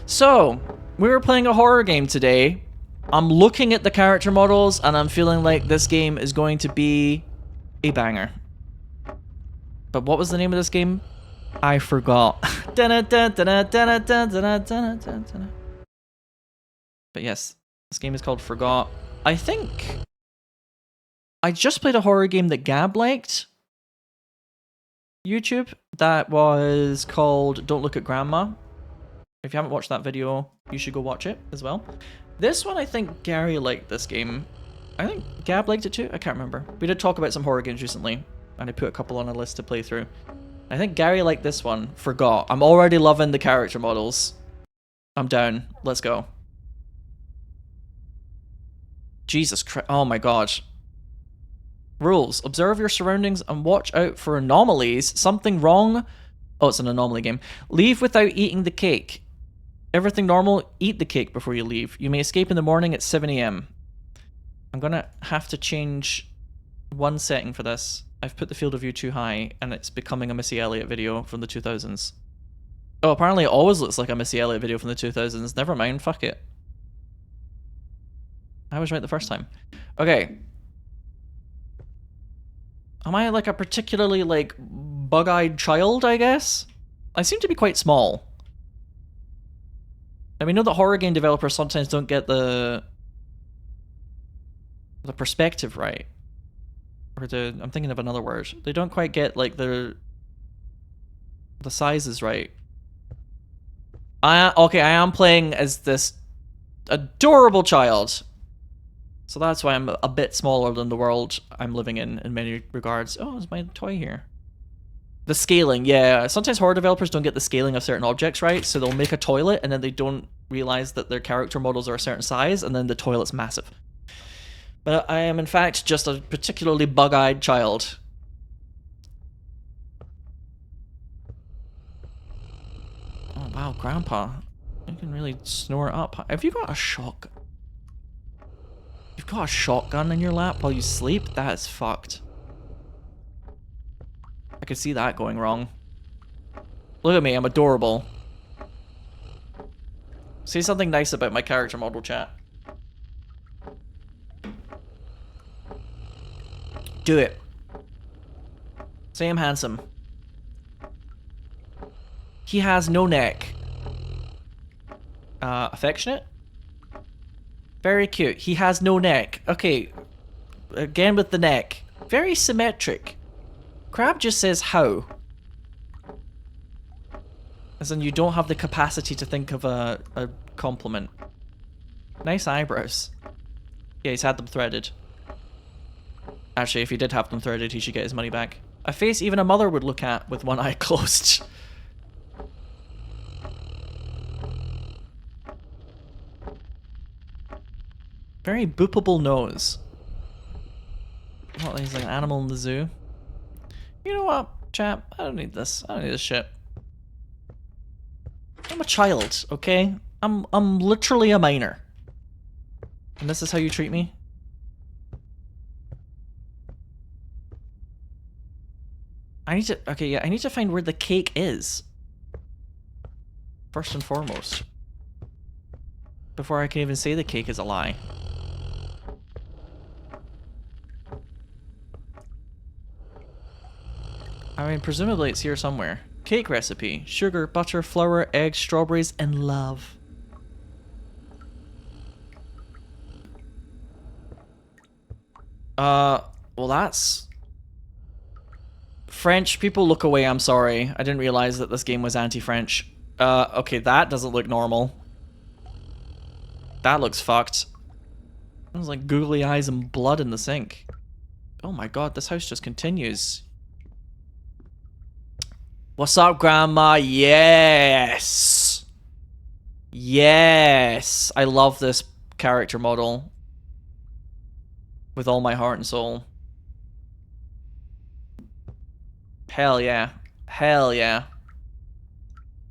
So, we were playing a horror game today. I'm looking at the character models and I'm feeling like this game is going to be a banger. But what was the name of this game? I forgot. But yes, this game is called Forgot. I think I just played a horror game that Gab liked. YouTube. That was called Don't Look at Grandma. If you haven't watched that video, you should go watch it as well. This one, I think Gary liked this game. I think Gab liked it too. I can't remember. We did talk about some horror games recently, and I put a couple on a list to play through. I think Gary liked this one. Forgot. I'm already loving the character models. I'm down. Let's go. Jesus Christ. Oh my god. Rules. Observe your surroundings and watch out for anomalies. Something wrong. Oh, it's an anomaly game. Leave without eating the cake. Everything normal, eat the cake before you leave. You may escape in the morning at 7 AM. I'm gonna have to change one setting for this. I've put the field of view too high, and it's becoming a Missy Elliott video from the 2000s. Oh, apparently it always looks like a Missy Elliott video from the 2000s. Never mind, fuck it. I was right the first time. Okay. Am I like a particularly like bug-eyed child, I guess? I seem to be quite small. And we know that horror game developers sometimes don't get the perspective right. Or I'm thinking of another word. They don't quite get like the sizes right. Okay, I am playing as this adorable child. So that's why I'm a bit smaller than the world I'm living in many regards. Oh, is my toy here? The scaling, yeah. Sometimes horror developers don't get the scaling of certain objects right, so they'll make a toilet and then they don't realize that their character models are a certain size, and then the toilet's massive. But I am in fact just a particularly bug-eyed child. Oh wow, Grandpa. You can really snore up. Have you got a shotgun? You've got a shotgun in your lap while you sleep? That is fucked. I could see that going wrong. Look at me, I'm adorable. Say something nice about my character model, chat. Do it. Say I'm handsome. He has no neck. Affectionate? Very cute. He has no neck. Okay. Again with the neck. Very symmetric. Crab just says how. As in you don't have the capacity to think of a compliment. Nice eyebrows. Yeah, he's had them threaded. Actually, if he did have them threaded, he should get his money back. A face even a mother would look at with one eye closed. Very boopable nose. Oh, he's like an animal in the zoo. You know what, chap? I don't need this. I don't need this shit. I'm a child, okay? I'm literally a minor. And this is how you treat me? I need to, okay, yeah, I need to find where the cake is. First and foremost. Before I can even say the cake is a lie. I mean, presumably it's here somewhere. Cake recipe. Sugar, butter, flour, eggs, strawberries, and love. Well that's... French, people look away, I'm sorry. I didn't realize that this game was anti-French. Okay, that doesn't look normal. That looks fucked. There's like googly eyes and blood in the sink. Oh my god, this house just continues. What's up, Grandma? Yes! Yes! I love this character model. With all my heart and soul. Hell yeah. Hell yeah.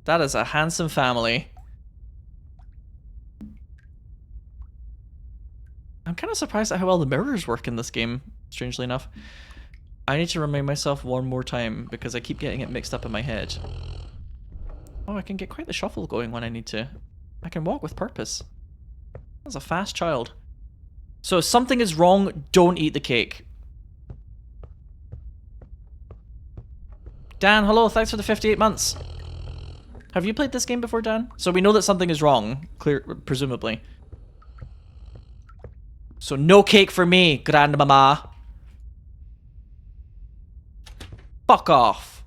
That is a handsome family. I'm kind of surprised at how well the mirrors work in this game, strangely enough. I need to remind myself one more time because I keep getting it mixed up in my head. Oh, I can get quite the shuffle going when I need to. I can walk with purpose. That's a fast child. So if something is wrong, don't eat the cake. Dan, hello, thanks for the 58 months. Have you played this game before, Dan? So we know that something is wrong, presumably. So no cake for me, grandmama. Fuck off.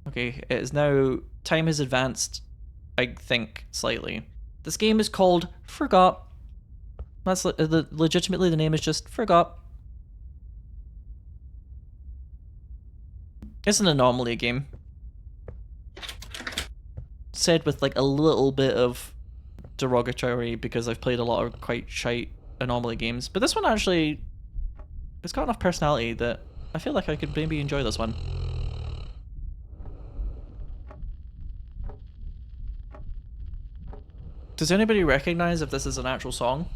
Okay, it is now... Time has advanced, I think, slightly. This game is called Forgot. That's legitimately the name is just Forgot. It's an Anomaly game. Said with like a little bit of derogatory because I've played a lot of quite shite Anomaly games. But this one actually... It's got enough personality that I feel like I could maybe enjoy this one. Does anybody recognize if this is an actual song?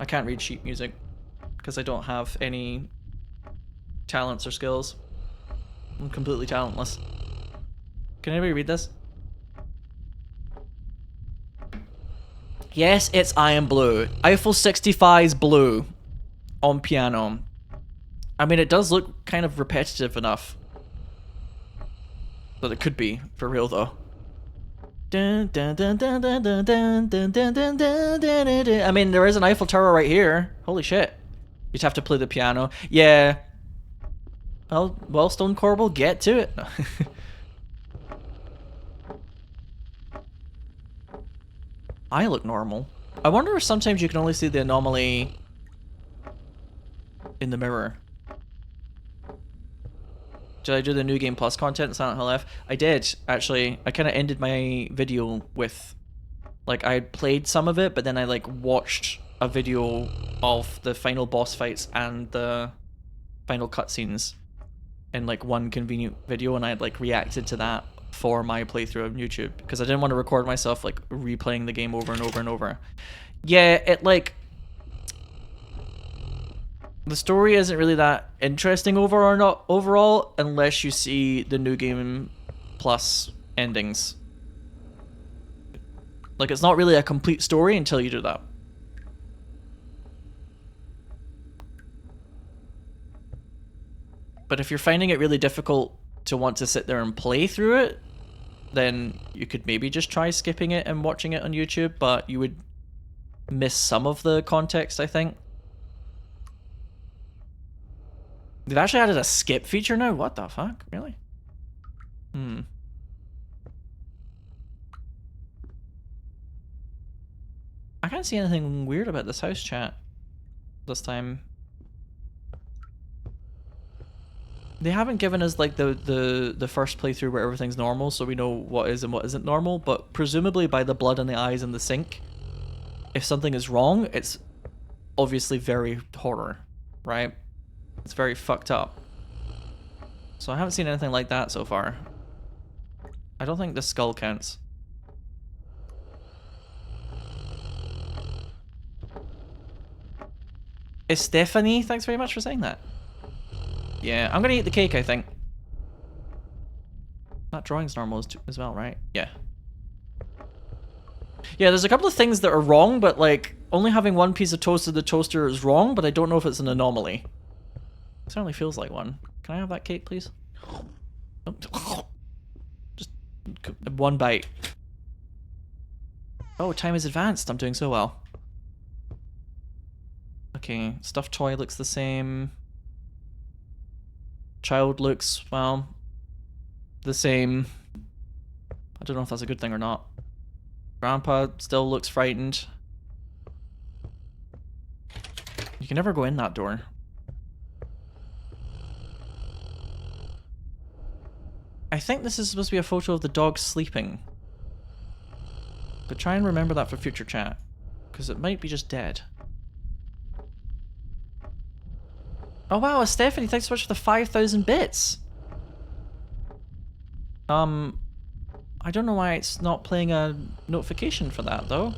I can't read sheet music because I don't have any talents or skills. I'm completely talentless. Can anybody read this? Yes, it's I Am Blue. Eiffel 65's Blue on piano. I mean, it does look kind of repetitive enough that it could be, for real though. I mean, there is an Eiffel Tower right here. Holy shit. You'd have to play the piano. Yeah. Well, Stone Corbel, get to it. I look normal. I wonder if sometimes you can only see the anomaly in the mirror. Did I do the New Game Plus content in Silent Hill F? I did, actually. I kind of ended my video with, like, I had played some of it, but then I, like, watched a video of the final boss fights and the final cutscenes in, like, one convenient video, and I had, like, reacted to that for my playthrough on YouTube, because I didn't want to record myself, like, replaying the game over and over and over. Yeah, it, like... The story isn't really that interesting overall unless you see the New Game Plus endings. Like, it's not really a complete story until you do that. But if you're finding it really difficult to want to sit there and play through it, then you could maybe just try skipping it and watching it on YouTube, but you would miss some of the context, I think. They've actually added a skip feature now? What the fuck? Really? I can't see anything weird about this house chat this time. They haven't given us like the first playthrough where everything's normal, so we know what is and what isn't normal, but presumably by the blood in the eyes and the sink, if something is wrong, it's obviously very horror, right? It's very fucked up. So I haven't seen anything like that so far. I don't think the skull counts. Stephanie, thanks very much for saying that. Yeah, I'm gonna eat the cake, I think. That drawing's normal as well, right? Yeah. Yeah, there's a couple of things that are wrong, but like, only having one piece of toast in the toaster is wrong, but I don't know if it's an anomaly. It certainly feels like one. Can I have that cake, please? Just one bite. Oh, time is advanced. I'm doing so well. Okay, stuffed toy looks the same. Child looks, well, the same. I don't know if that's a good thing or not. Grandpa still looks frightened. You can never go in that door. I think this is supposed to be a photo of the dog sleeping. But try and remember that for future chat, because it might be just dead. Oh wow, Stephanie, thanks so much for the 5,000 bits! I don't know why it's not playing a notification for that, though.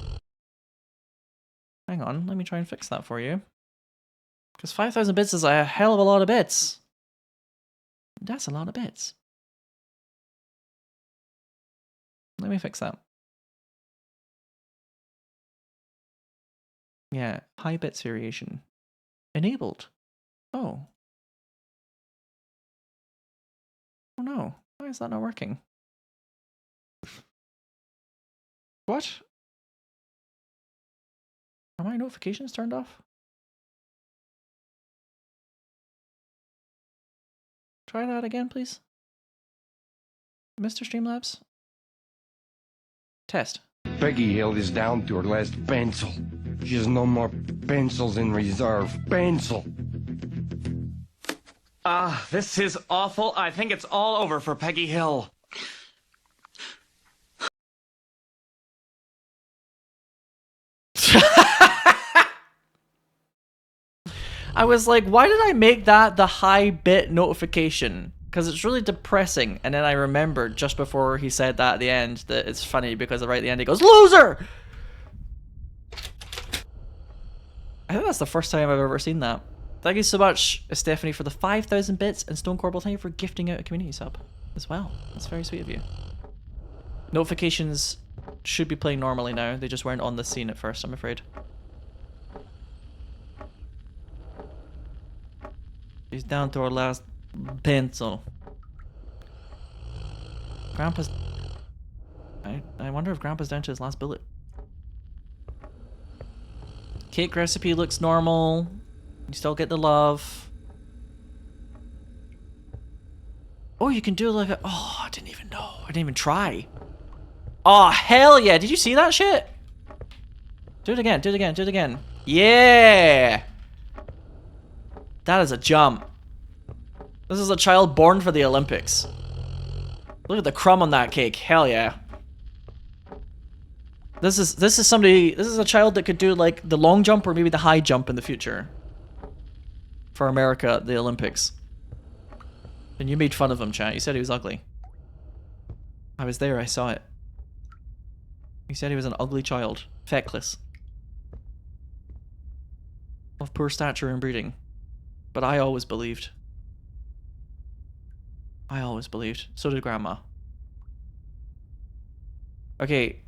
Hang on, let me try and fix that for you. Because 5,000 bits is a hell of a lot of bits. That's a lot of bits. Let me fix that. Yeah, high bits variation. Enabled. Oh. Oh no. Why is that not working? What? Are my notifications turned off? Try that again, please. Mr. Streamlabs? Test. Peggy Hill is down to her last pencil. She has no more pencils in reserve. Pencil! This is awful. I think it's all over for Peggy Hill. I was like, why did I make that the high bit notification? Because it's really depressing. And then I remembered just before he said that at the end that it's funny because right at the end he goes, "Loser!" I think that's the first time I've ever seen that. Thank you so much, Stephanie, for the 5,000 bits, and Stone Corbel, thank you for gifting out a community sub as well. That's very sweet of you. Notifications should be playing normally now. They just weren't on the scene at first, I'm afraid. He's down to our last pencil. Grandpa's... I wonder if Grandpa's down to his last bullet. Cake recipe looks normal. You still get the love. Oh, you can do like a... Oh, I didn't even know. I didn't even try. Oh, hell yeah. Did you see that shit? Do it again. Do it again. Do it again. Yeah. That is a jump. This is a child born for the Olympics. Look at the crumb on that cake. Hell yeah. This is somebody... This is a child that could do like the long jump or maybe the high jump in the future. For America at the Olympics. And you made fun of him, chat. You said he was ugly. I was there, I saw it. You said he was an ugly child. Feckless. Of poor stature and breeding. But I always believed. I always believed. So did Grandma. Okay.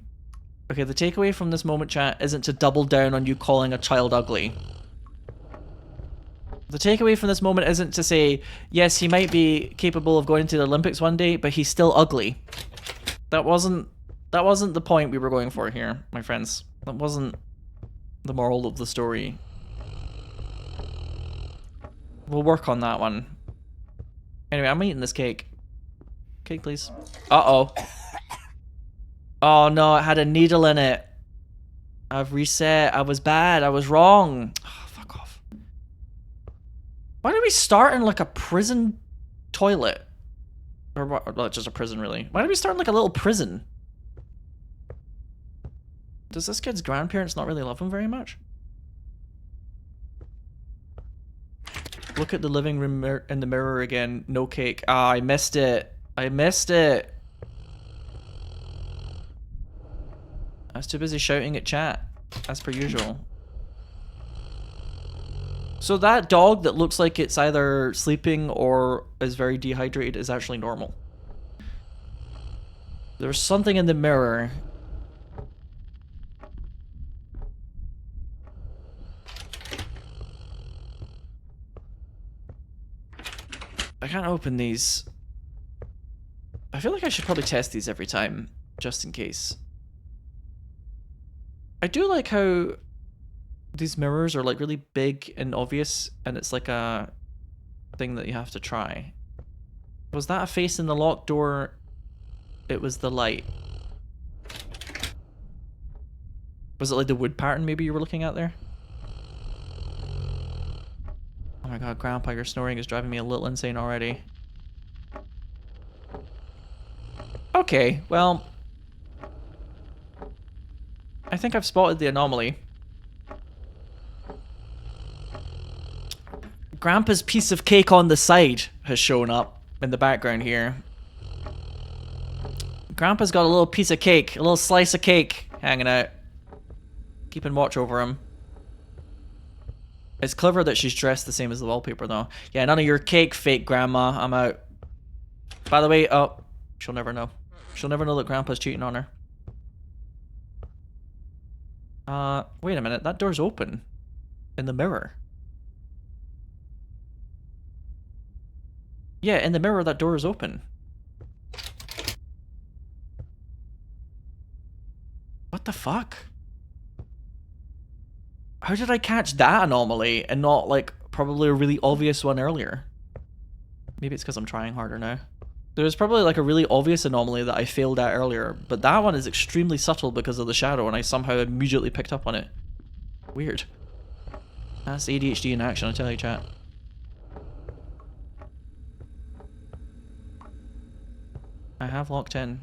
Okay, the takeaway from this moment, chat, isn't to double down on you calling a child ugly. The takeaway from this moment isn't to say, yes, he might be capable of going to the Olympics one day, but he's still ugly. That wasn't the point we were going for here, my friends. That wasn't the moral of the story. We'll work on that one. Anyway, I'm eating this cake. Cake, please. Uh-oh. Oh no, it had a needle in it. I've reset. I was bad. I was wrong. Oh, fuck off. Why did we start in like a prison toilet? Or well, just a prison, really. Why did we start in like a little prison? Does this kid's grandparents not really love him very much? Look at the living room in the mirror again. No cake. Ah, I missed it. I missed it. I was too busy shouting at chat, as per usual. So that dog that looks like it's either sleeping or is very dehydrated is actually normal. There's something in the mirror. I can't open these. I feel like I should probably test these every time, just in case. I do like how these mirrors are like really big and obvious, and it's like a thing that you have to try. Was that a face in the locked door? It was the light. Was it like the wood pattern maybe you were looking at there? Oh my god, Grandpa, your snoring is driving me a little insane already. Okay, well... I think I've spotted the anomaly. Grandpa's piece of cake on the side has shown up in the background here. Grandpa's got a little piece of cake, a little slice of cake hanging out. Keeping watch over him. It's clever that she's dressed the same as the wallpaper though. Yeah, none of your cake, fake grandma. I'm out. By the way, oh, she'll never know. She'll never know that Grandpa's cheating on her. Wait a minute. That door's open. In the mirror. Yeah, in the mirror, that door is open. What the fuck? How did I catch that anomaly and not, like, probably a really obvious one earlier? Maybe it's because I'm trying harder now. There's probably, like, a really obvious anomaly that I failed at earlier, but that one is extremely subtle because of the shadow, and I somehow immediately picked up on it. Weird. That's ADHD in action, I tell you, chat. I have locked in.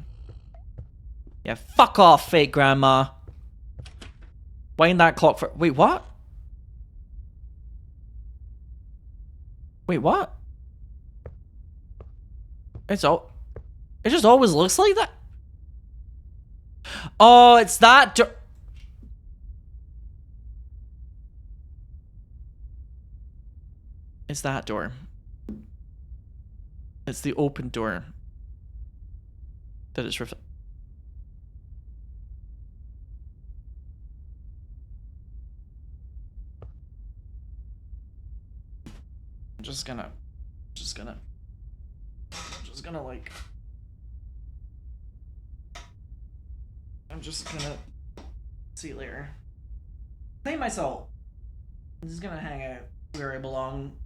Yeah, fuck off, fake grandma. Wind that clock for— Wait, what? Wait, what? It's all— It just always looks like that? Oh, it's that door. It's that door. It's the open door. That is I'm just gonna like— I'm just gonna see you later. Clean myself. I'm just gonna hang out where I belong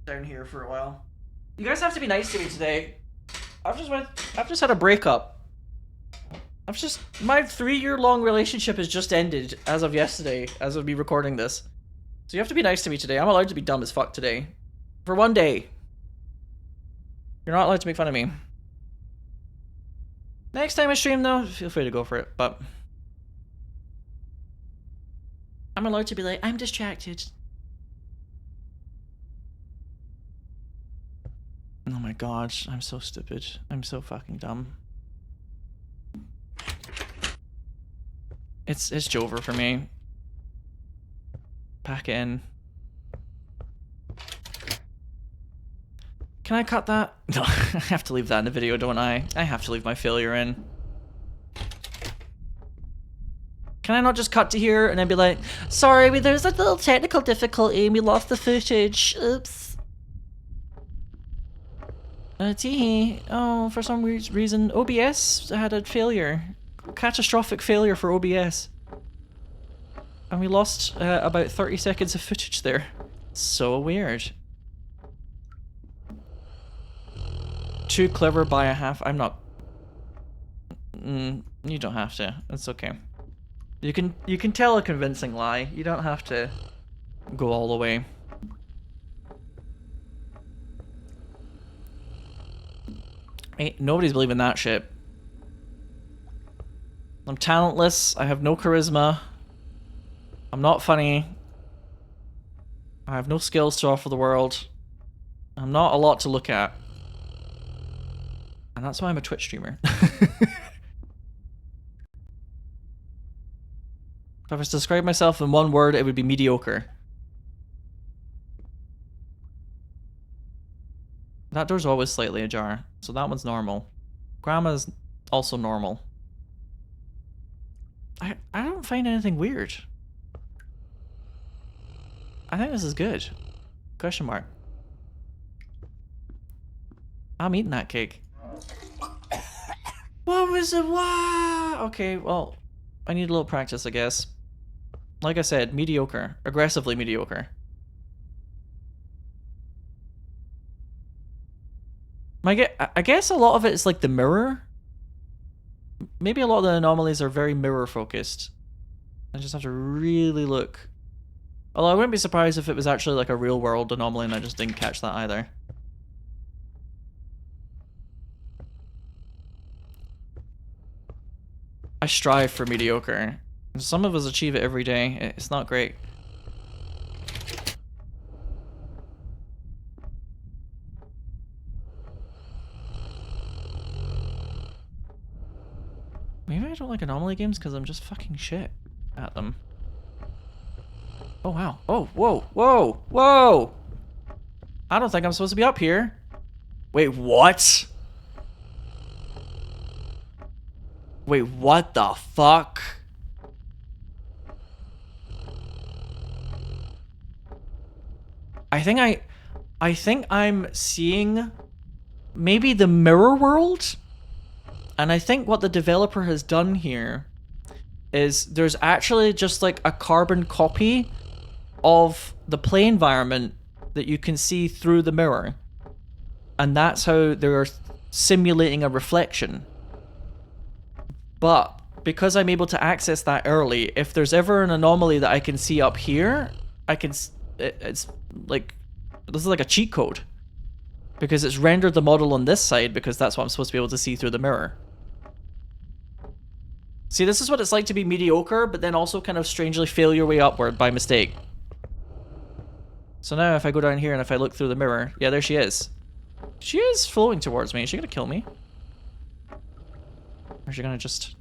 down here for a while. You guys have to be nice to me today. I've just had a breakup. My 3-year-long relationship has just ended as of yesterday, as of me recording this. So you have to be nice to me today. I'm allowed to be dumb as fuck today. For one day. You're not allowed to make fun of me. Next time I stream though, feel free to go for it, but I'm allowed to be like, I'm distracted. Oh my gosh, I'm so stupid. I'm so fucking dumb. It's Jover for me. Pack it in. Can I cut that? No, I have to leave that in the video, don't I? I have to leave my failure in. Can I not just cut to here and then be like, sorry, there's a little technical difficulty and we lost the footage. Oops. Teehee. Oh, for some weird reason, OBS had a failure. Catastrophic failure for OBS. And we lost about 30 seconds of footage there. So weird. Too clever by a half. I'm not. You don't have to. It's okay. You can tell a convincing lie. You don't have to go all the way. Ain't nobody's believing that shit. I'm talentless. I have no charisma. I'm not funny. I have no skills to offer the world. I'm not a lot to look at. And that's why I'm a Twitch streamer. If I was to describe myself in one word, it would be mediocre. That door's always slightly ajar, so that one's normal. Grandma's also normal. I don't find anything weird. I think this is good. Question mark. I'm eating that cake. What was it? Wow. Okay, well, I need a little practice, I guess. Like I said, mediocre. Aggressively mediocre. I guess a lot of it is like the mirror. Maybe a lot of the anomalies are very mirror focused. I just have to really look. Although I wouldn't be surprised if it was actually like a real world anomaly and I just didn't catch that either. I strive for mediocre. Some of us achieve it every day. It's not great. Maybe I don't like anomaly games because I'm just fucking shit at them. Oh wow. Oh, whoa, whoa, whoa! I don't think I'm supposed to be up here. Wait, what? Wait, what the fuck? I think I'm seeing maybe the mirror world. And I think what the developer has done here is there's actually just like a carbon copy of the play environment that you can see through the mirror. And that's how they're simulating a reflection. But because I'm able to access that early, if there's ever an anomaly that I can see up here, I can... It's like... This is like a cheat code. Because it's rendered the model on this side because that's what I'm supposed to be able to see through the mirror. See, this is what it's like to be mediocre, but then also kind of strangely fail your way upward by mistake. So now if I go down here and if I look through the mirror, yeah, there she is. She is flowing towards me. Is she gonna kill me? Or is she gonna just...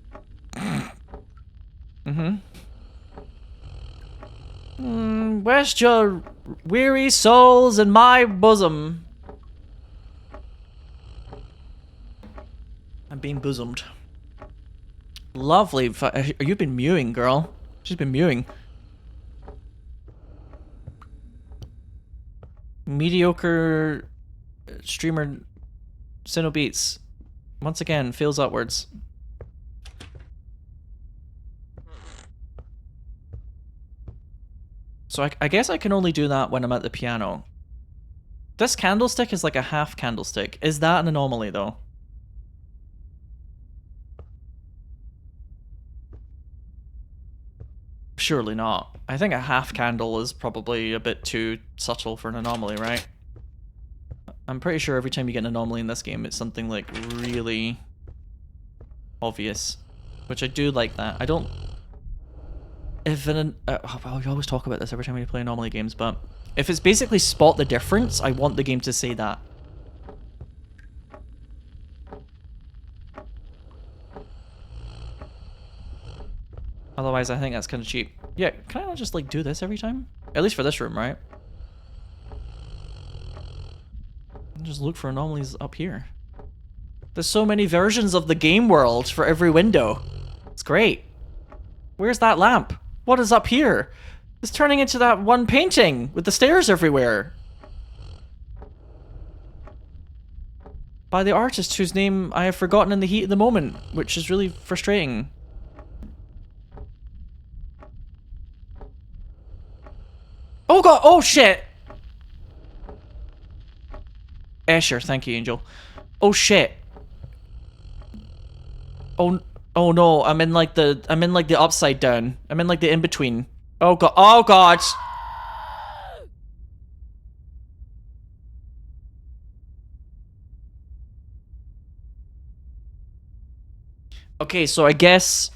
Rest your weary souls in my bosom. I'm being bosomed. Lovely. You've been mewing, girl. She's been mewing. Mediocre streamer Sinow Beats. Once again, fails upwards. So I guess I can only do that when I'm at the piano. This candlestick is like a half candlestick. Is that an anomaly, though? Surely not. I think a half candle is probably a bit too subtle for an anomaly, right? I'm pretty sure every time you get an anomaly in this game, it's something like really obvious. Which I do like that. I don't... If an... well, we always talk about this every time we play anomaly games, but... If it's basically spot the difference, I want the game to say that. Otherwise, I think that's kind of cheap. Yeah, can I not just, like, do this every time? At least for this room, right? Just look for anomalies up here. There's so many versions of the game world for every window. It's great. Where's that lamp? What is up here? It's turning into that one painting with the stairs everywhere. By the artist whose name I have forgotten in the heat of the moment, which is really frustrating. Oh god, oh shit! Escher, thank you, Angel. Oh shit. Oh no, I'm in like the upside down. I'm in like the in-between. Oh god, oh god! Okay, so I guess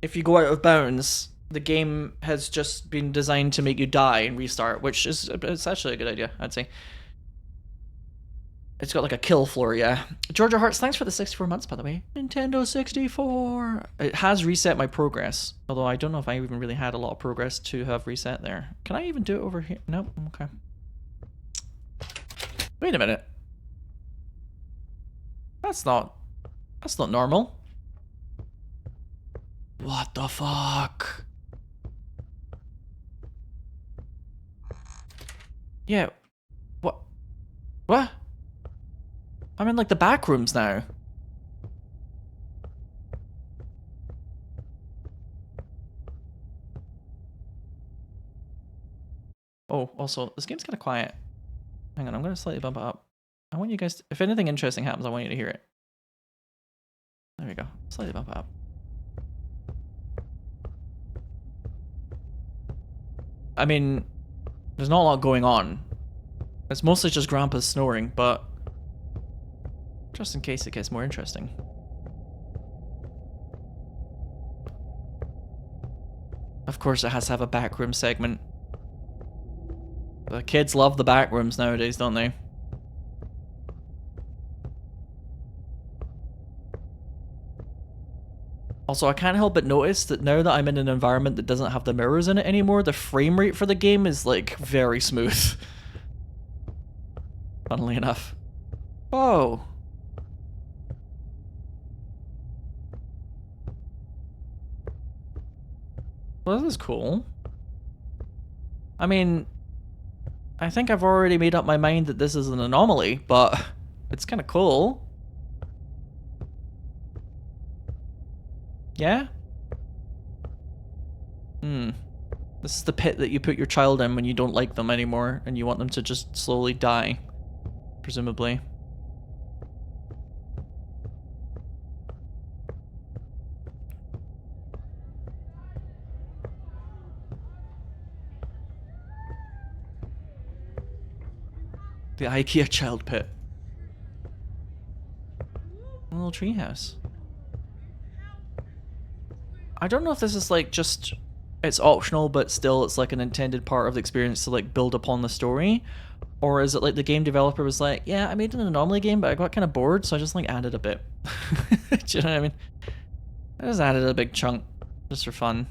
if you go out of bounds, the game has just been designed to make you die and restart, which is it's actually a good idea, I'd say. It's got like a kill floor, yeah. Georgia Hearts, thanks for the 64 months, by the way. Nintendo 64. It has reset my progress, although I don't know if I even really had a lot of progress to have reset there. Can I even do it over here? Nope, okay. Wait a minute. That's not normal. What the fuck? Yeah. What? What? I'm in like the back rooms now. Oh, also, this game's kind of quiet. Hang on, I'm going to slightly bump it up. I want you guys to, if anything interesting happens, I want you to hear it. There we go. Slightly bump it up. I mean, there's not a lot going on. It's mostly just Grandpa's snoring, but just in case it gets more interesting. Of course it has to have a backroom segment. The kids love the backrooms nowadays, don't they? Also, I can't help but notice that now that I'm in an environment that doesn't have the mirrors in it anymore, the frame rate for the game is, like, very smooth. Funnily enough. Oh. Well, this is cool. I mean, I think I've already made up my mind that this is an anomaly, but it's kind of cool. Yeah? This is the pit that you put your child in when you don't like them anymore and you want them to just slowly die, presumably. The IKEA child pit. A little treehouse. I don't know if this is like just, it's optional, but still it's like an intended part of the experience to like build upon the story. Or is it like the game developer was like, yeah, I made an Anomaly game, but I got kind of bored, so I just like added a bit. Do you know what I mean? I just added a big chunk just for fun.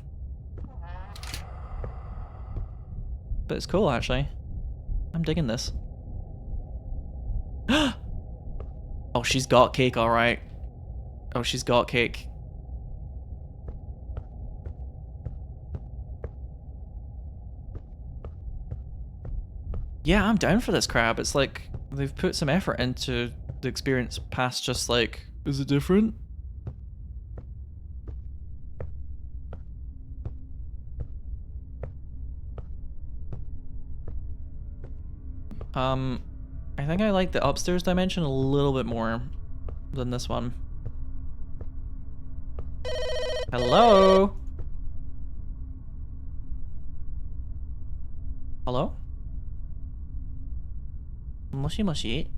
But it's cool, actually. I'm digging this. Oh, she's got cake, alright. Oh, she's got cake. Yeah, I'm down for this crap. It's like they've put some effort into the experience past just like, is it different? I think I like the upstairs dimension a little bit more than this one. Hello? Hello? Moshi moshi?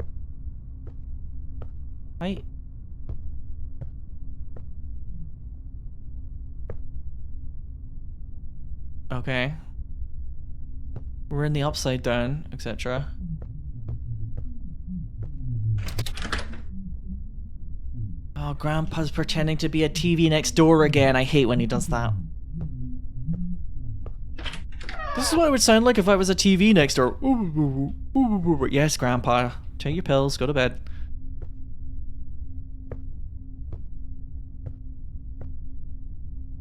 Hi. Okay. We're in the upside down, etc. Oh, Grandpa's pretending to be a TV next door again. I hate when he does that. This is what it would sound like if I was a TV next door. Yes, Grandpa. Take your pills, go to bed.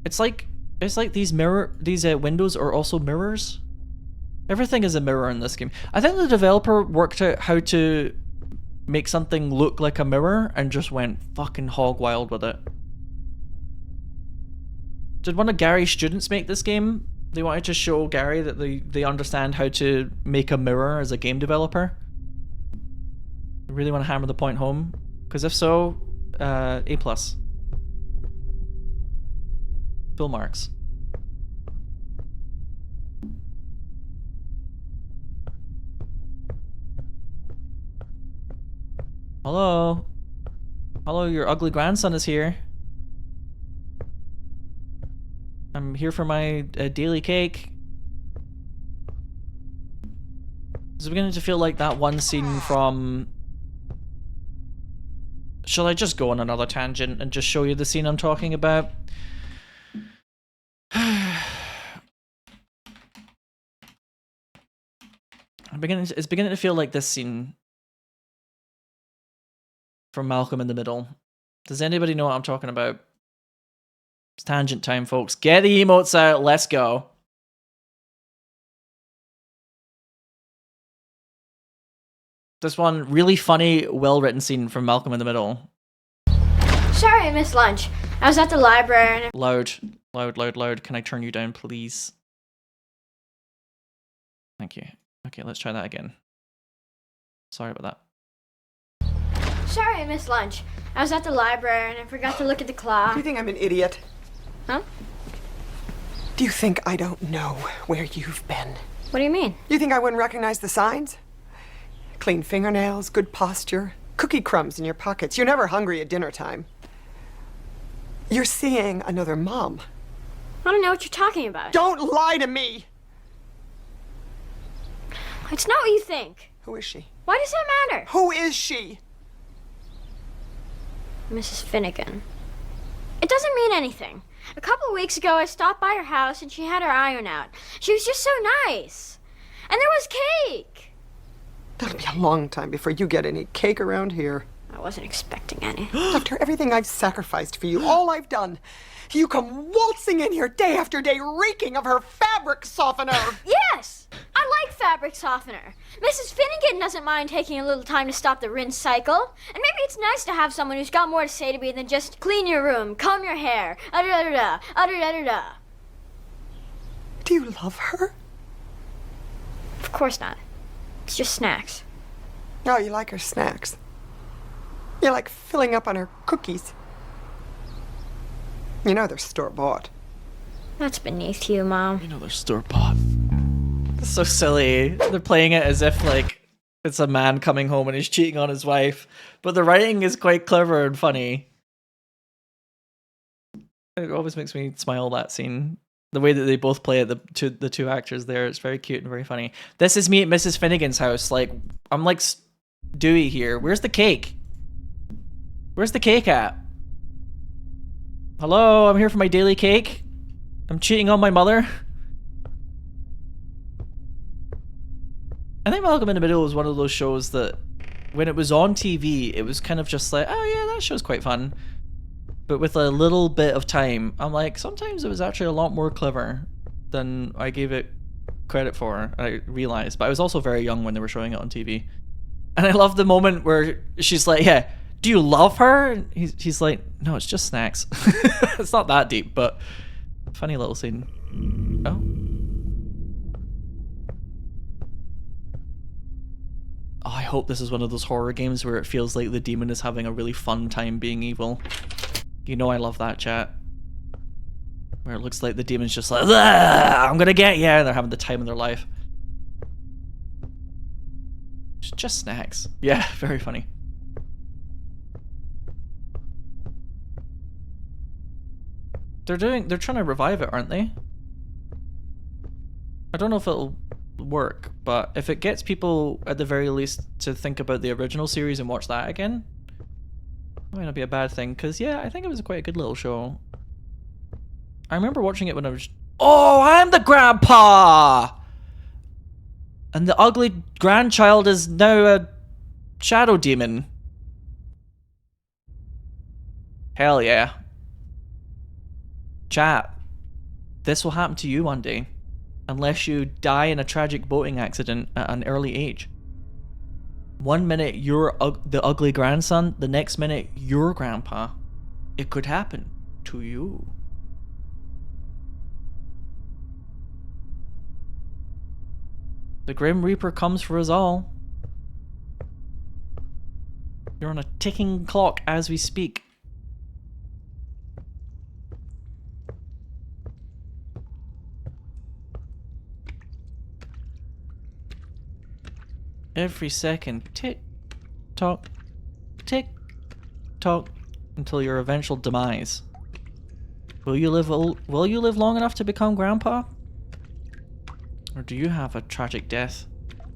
It's like these windows are also mirrors. Everything is a mirror in this game. I think the developer worked out how to make something look like a mirror and just went fucking hog wild with it. Did one of Gary's students make this game? They wanted to show Gary that they understand how to make a mirror as a game developer. I really want to hammer the point home, because if so, A+. Full marks. Hello? Hello, your ugly grandson is here. I'm here for my daily cake. It's beginning to feel like that one scene from... Shall I just go on another tangent and just show you the scene I'm talking about? It's beginning to feel like this scene from Malcolm in the Middle. Does anybody know what I'm talking about? It's tangent time, folks. Get the emotes out. Let's go. This one, really funny, well-written scene from Malcolm in the Middle. Sorry I missed lunch. I was at the library and... Loud. Loud, loud, loud. Can I turn you down, please? Thank you. Okay, let's try that again. Sorry about that. Sorry I missed lunch. I was at the library and I forgot to look at the clock. Do you think I'm an idiot? Huh? Do you think I don't know where you've been? What do you mean? You think I wouldn't recognize the signs? Clean fingernails, good posture, cookie crumbs in your pockets. You're never hungry at dinner time. You're seeing another mom. I don't know what you're talking about. Don't lie to me! It's not what you think. Who is she? Why does that matter? Who is she? Mrs. Finnegan. It doesn't mean anything. A couple of weeks ago, I stopped by her house and she had her iron out. She was just so nice. And there was cake. That'll be a long time before you get any cake around here. I wasn't expecting any. After everything I've sacrificed for you, all I've done, you come waltzing in here day after day reeking of her fabric softener. Yes! I I like fabric softener. Mrs. Finnegan doesn't mind taking a little time to stop the rinse cycle. And maybe it's nice to have someone who's got more to say to me than just clean your room, comb your hair, da-da-da-da, da-da-da-da. Do you love her? Of course not. It's just snacks. Oh, you like her snacks. You like filling up on her cookies. You know they're store-bought. That's beneath you, Mom. You know they're store-bought. It's so silly. They're playing it as if, like, it's a man coming home and he's cheating on his wife. But the writing is quite clever and funny. It always makes me smile, that scene. The way that they both play it, the two actors there, it's very cute and very funny. This is me at Mrs. Finnegan's house. Like, I'm like Dewey here. Where's the cake? Where's the cake at? Hello, I'm here for my daily cake. I'm cheating on my mother. I think Malcolm in the Middle was one of those shows that when it was on TV, it was kind of just like, oh yeah, that show's quite fun. But with a little bit of time, I'm like, sometimes it was actually a lot more clever than I gave it credit for, I realized. But I was also very young when they were showing it on TV. And I love the moment where she's like, yeah, do you love her? And he's like, no, it's just snacks. It's not that deep, but funny little scene. Oh. Oh, I hope this is one of those horror games where it feels like the demon is having a really fun time being evil. You know I love that, chat. Where it looks like the demon's just like, I'm gonna get you, and they're having the time of their life. It's just snacks. Yeah, very funny. They're trying to revive it, aren't they? I don't know if it'll work, but if it gets people at the very least to think about the original series and watch that again, it might not be a bad thing, because yeah, I think it was quite a good little show. I remember watching it when I was... Oh, I'm the grandpa! And the ugly grandchild is now a shadow demon. Hell yeah. Chat, this will happen to you one day, unless you die in a tragic boating accident at an early age. One minute you're the ugly grandson, the next minute you're grandpa. It could happen to you. The Grim Reaper comes for us all. You're on a ticking clock as we speak. Every second, tick tock, until your eventual demise. Will you live long enough to become grandpa? Or do you have a tragic death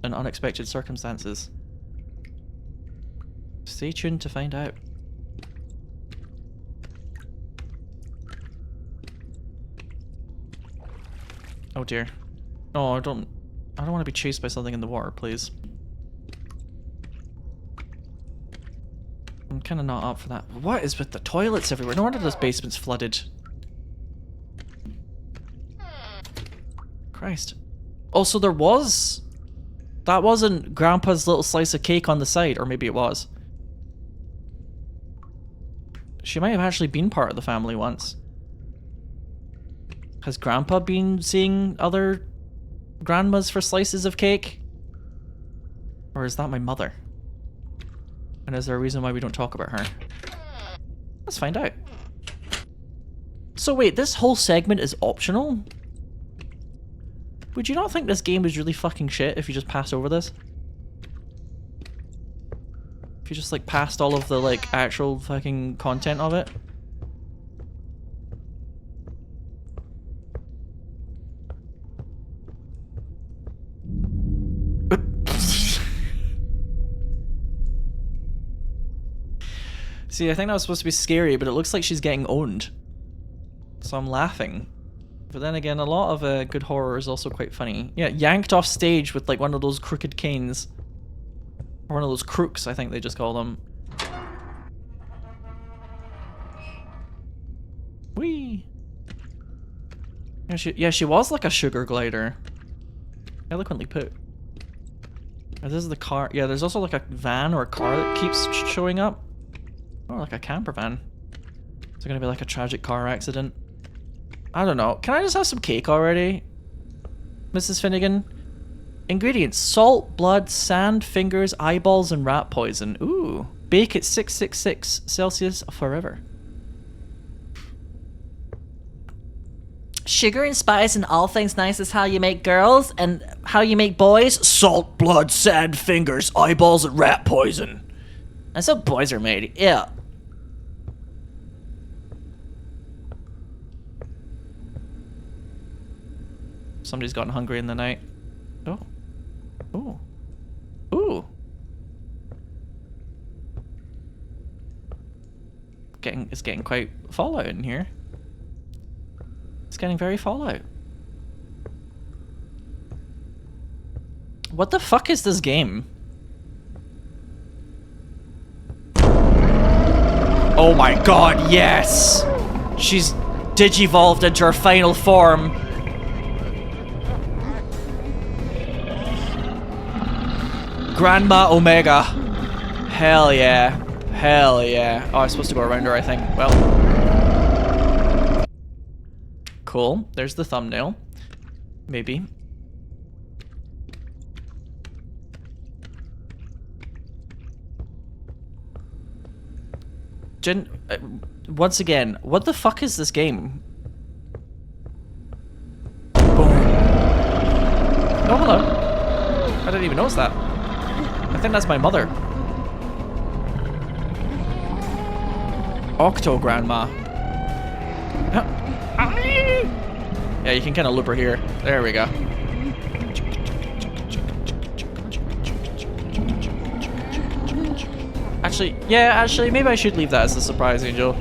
in unexpected circumstances? Stay tuned to find out. Oh dear. Oh, I don't want to be chased by something in the water, please. I'm kind of not up for that. What is with the toilets everywhere? No wonder this basement's flooded. Christ. Also, there was... That wasn't Grandpa's little slice of cake on the side, or maybe it was. She might have actually been part of the family once. Has Grandpa been seeing other grandmas for slices of cake? Or is that my mother? And is there a reason why we don't talk about her? Let's find out. So wait, this whole segment is optional? Would you not think this game was really fucking shit if you just passed over this? If you just like passed all of the like actual fucking content of it? See, I think that was supposed to be scary, but it looks like she's getting owned. So I'm laughing. But then again, a lot of good horror is also quite funny. Yeah, yanked off stage with like one of those crooked canes. Or one of those crooks, I think they just call them. Whee! Yeah, she was like a sugar glider. Eloquently put. Oh, this is the car. Yeah, there's also like a van or a car that keeps showing up. Oh, like a camper van. Is it gonna be like a tragic car accident? I don't know. Can I just have some cake already, Mrs. Finnegan? Ingredients: salt, blood, sand, fingers, eyeballs, and rat poison. Ooh. Bake at 666 Celsius forever. Sugar and spice and all things nice is how you make girls, and how you make boys? Salt, blood, sand, fingers, eyeballs, and rat poison. That's how boys are made. Yeah. Somebody's gotten hungry in the night. Oh. Ooh. Ooh. It's getting quite Fallout in here. It's getting very Fallout. What the fuck is this game? Oh my god, yes! She's digivolved into her final form. Grandma Omega. Hell yeah. Hell yeah. Oh, I'm supposed to go around her, I think. Well. Cool. There's the thumbnail. Maybe. Once again, what the fuck is this game? Boom. Oh, hello. I didn't even notice that. I think that's my mother. Octo Grandma. Yeah, you can kind of loop her here. There we go. Actually, maybe I should leave that as a surprise, Angel.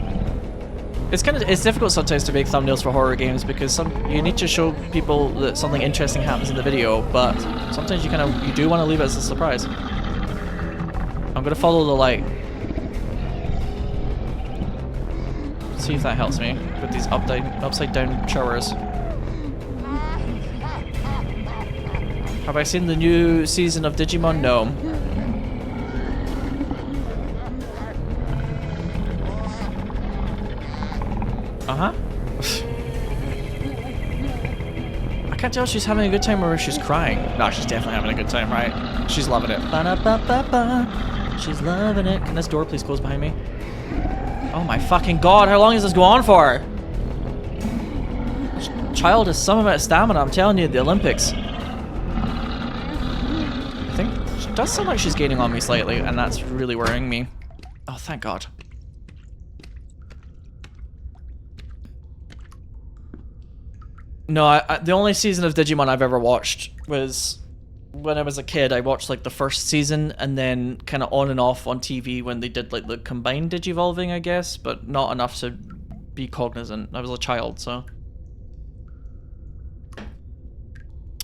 It's difficult sometimes to make thumbnails for horror games because you need to show people that something interesting happens in the video, but sometimes you do want to leave it as a surprise. I'm gonna follow the light. See if that helps me with these upside down showers. Have I seen the new season of Digimon? No. Uh-huh. I can't tell if she's having a good time or if she's crying. No, she's definitely having a good time, right? She's loving it. Ba-da-ba-ba-ba. She's loving it. Can this door please close behind me? Oh my fucking god, how long does this go on for? Child has some amount of stamina, I'm telling you, the Olympics. I think she does sound like she's gaining on me slightly, and that's really worrying me. Oh, thank god. No, the only season of Digimon I've ever watched was when I was a kid. I watched like the first season and then kind of on and off on TV when they did like the combined digivolving, I guess, but not enough to be cognizant. I was a child, so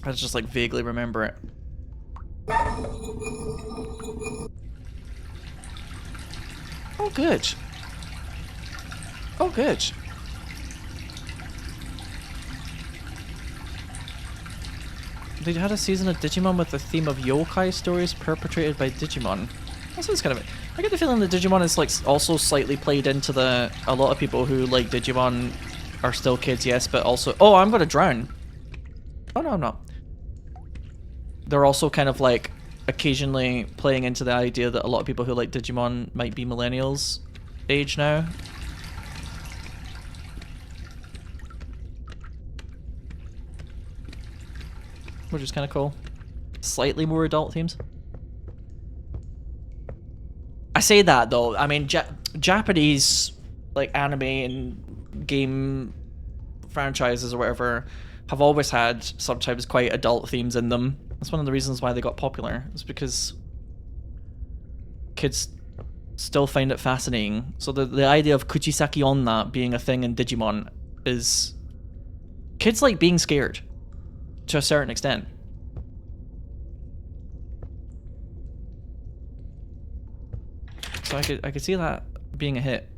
I just like vaguely remember it. Oh, good. Oh, good. They had a season of Digimon with the theme of yokai stories perpetrated by Digimon. That sounds kind of... I get the feeling that Digimon is like also slightly played into a lot of people who like Digimon are still kids, yes, but also... Oh, I'm gonna drown. Oh, no, I'm not. They're also kind of like occasionally playing into the idea that a lot of people who like Digimon might be millennials age now. Which is kind of cool. Slightly more adult themes. I say that though, I mean Japanese like anime and game franchises or whatever have always had sometimes quite adult themes in them. That's one of the reasons why they got popular. It's because kids still find it fascinating. So the idea of Kuchisaki Onna being a thing in Digimon is kids like being scared. To a certain extent. So I could see that being a hit.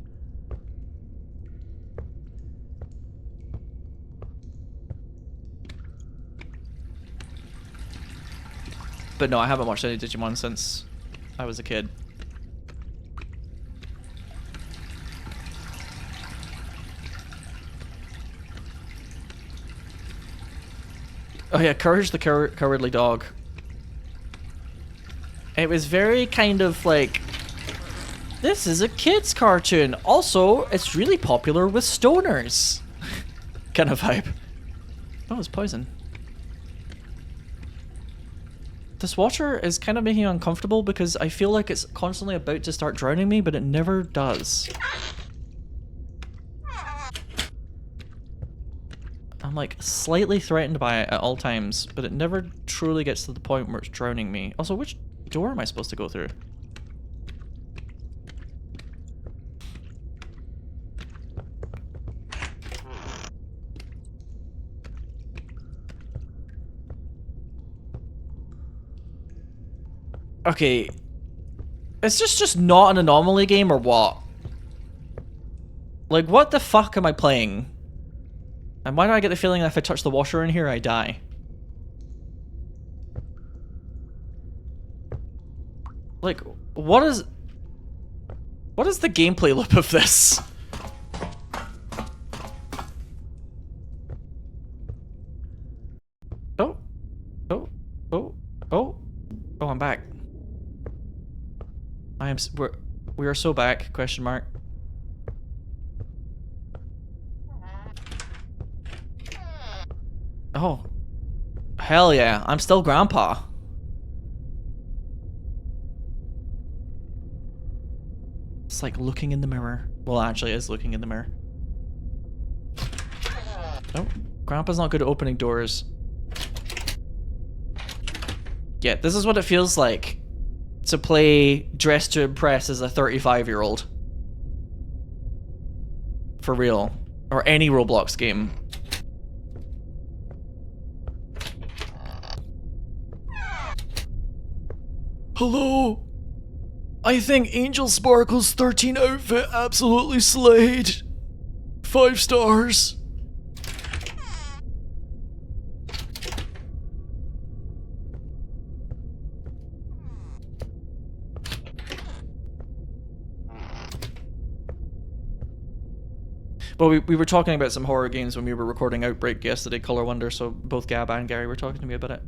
But no, I haven't watched any Digimon since I was a kid. Oh yeah, Courage the Cowardly Dog. It was very kind of like, this is a kid's cartoon. Also, it's really popular with stoners. Kind of vibe. Oh, it's poison. This water is kind of making me uncomfortable because I feel like it's constantly about to start drowning me, but it never does. I'm like slightly threatened by it at all times, but it never truly gets to the point where it's drowning me. Also, which door am I supposed to go through? Okay. Is this just not an Anomaly game or what? Like, what the fuck am I playing? And why do I get the feeling that if I touch the washer in here, I die? Like, what is the gameplay loop of this? Oh. Oh. Oh. Oh. Oh, I'm back. We are so back, question mark. Oh. Hell yeah, I'm still Grandpa. It's like looking in the mirror. Well, actually, it is looking in the mirror. Oh, Grandpa's not good at opening doors. Yeah, this is what it feels like to play Dress to Impress as a 35-year-old. For real. Or any Roblox game. Hello? I think Angel Sparkle's 13 outfit absolutely slayed. 5 stars. Well, we were talking about some horror games when we were recording Outbreak yesterday, Color Wonder, so both Gab and Gary were talking to me about it.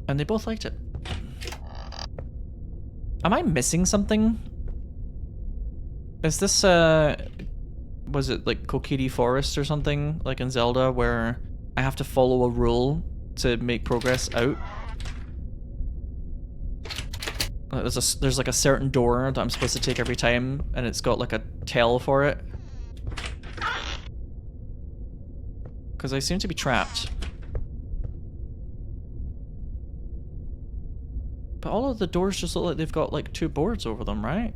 And they both liked it. Am I missing something? Is this, was it like Kokiri Forest or something, like in Zelda, where I have to follow a rule to make progress out? There's like a certain door that I'm supposed to take every time, and it's got like a tell for it. Because I seem to be trapped. But all of the doors just look like they've got like 2 boards over them, right?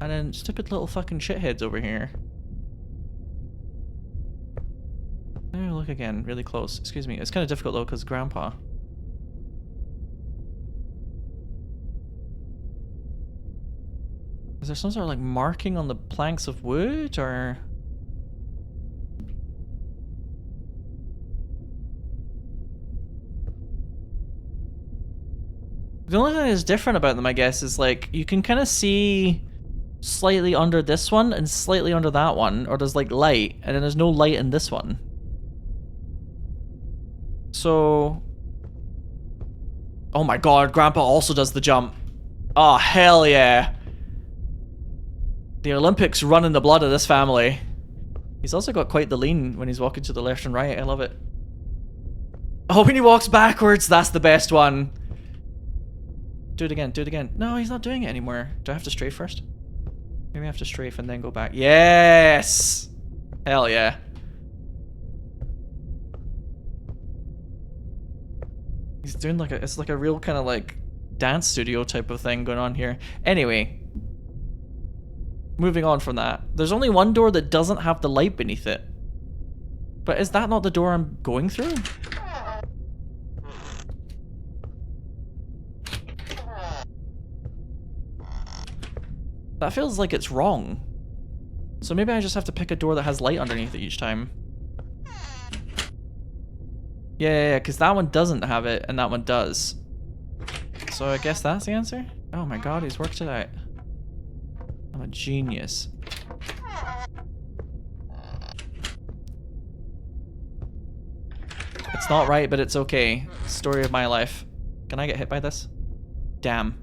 And then stupid little fucking shitheads over here. Oh, look again, really close. Excuse me, it's kind of difficult though because Grandpa. Is there some sort of like marking on the planks of wood or? The only thing that's different about them, I guess, is like you can kind of see slightly under this one and slightly under that one, or there's like light, and then there's no light in this one. So, oh my god, Grandpa also does the jump. Oh hell yeah. The Olympics run in the blood of this family. He's also got quite the lean when he's walking to the left and right, I love it. Oh, when he walks backwards, that's the best one. Do it again, do it again. No, he's not doing it anymore. Do I have to strafe first? Maybe I have to strafe and then go back. Yes! Hell yeah. He's doing like it's like a real kind of like dance studio type of thing going on here. Anyway. Moving on from that. There's only one door that doesn't have the light beneath it. But is that not the door I'm going through? That feels like it's wrong. So maybe I just have to pick a door that has light underneath it each time. Yeah, because that one doesn't have it, and that one does. So I guess that's the answer? Oh my god, he's worked it out. I'm a genius. It's not right, but it's okay. Story of my life. Can I get hit by this? Damn.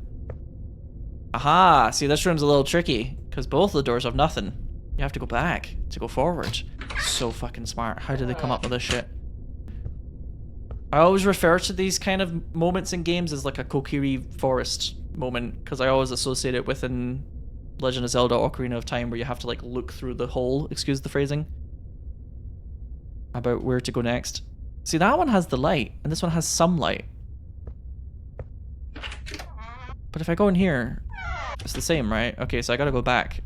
Aha! See, this room's a little tricky, because both of the doors have nothing. You have to go back to go forward. So fucking smart. How did they come up with this shit? I always refer to these kind of moments in games as like a Kokiri Forest moment, because I always associate it with in Legend of Zelda Ocarina of Time, where you have to like look through the hole, excuse the phrasing, about where to go next. See, that one has the light, and this one has some light. But if I go in here, it's the same, right? Okay, so I gotta go back.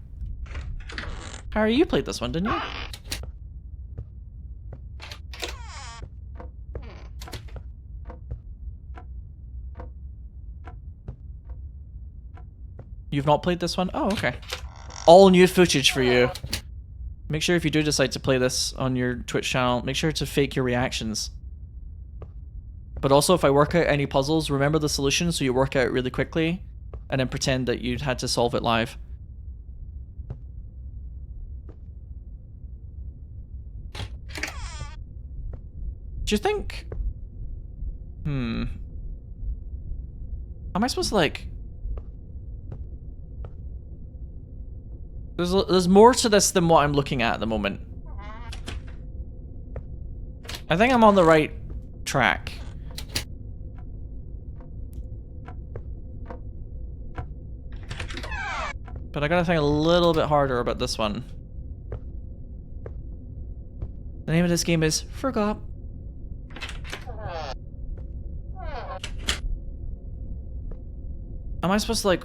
Harry, you played this one, didn't you? You've not played this one? Oh, okay. All new footage for you. Make sure if you do decide to play this on your Twitch channel, make sure to fake your reactions. But also, if I work out any puzzles, remember the solution so you work out really quickly, and then pretend that you'd had to solve it live. Do you think... Am I supposed to, like... There's more to this than what I'm looking at the moment. I think I'm on the right track. But I gotta think a little bit harder about this one. The name of this game is Forgot. Am I supposed to like...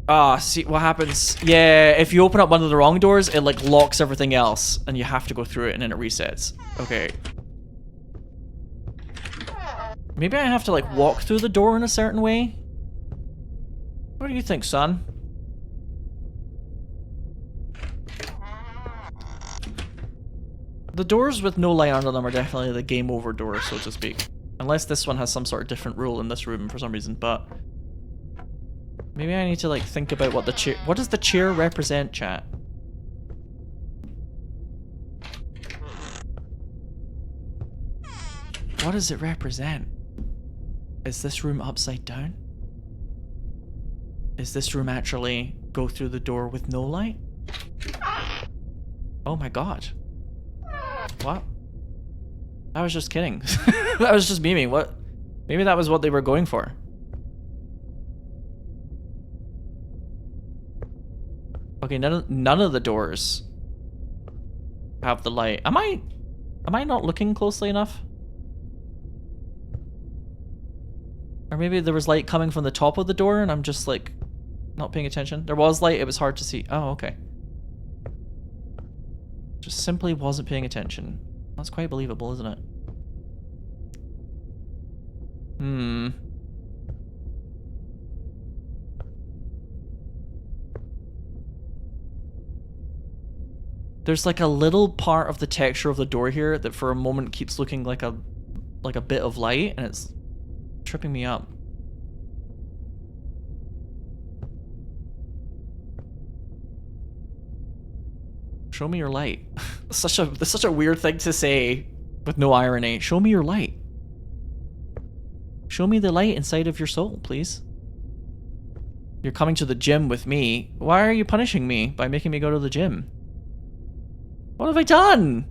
Ah, see what happens? Yeah, if you open up one of the wrong doors, it like locks everything else and you have to go through it and then it resets. Okay. Maybe I have to like walk through the door in a certain way? What do you think, son? The doors with no light under them are definitely the game over doors, so to speak. Unless this one has some sort of different rule in this room for some reason, but... Maybe I need to like think about what the chair... What does the chair represent, chat? What does it represent? Is this room upside down? Is this room actually go through the door with no light? Oh my god. What? I was just kidding. I was just memeing. What? Maybe that was what they were going for. Okay, none of the doors have the light. Am I not looking closely enough? Or maybe there was light coming from the top of the door and I'm just like not paying attention. There was light, it was hard to see. Oh, okay. Just simply wasn't paying attention. That's quite believable, isn't it? There's like a little part of the texture of the door here that for a moment keeps looking like a bit of light, and it's tripping me up. Show me your light. That's such a weird thing to say with no irony. Show me your light. Show me the light inside of your soul, please. You're coming to the gym with me. Why are you punishing me by making me go to the gym? What have I done?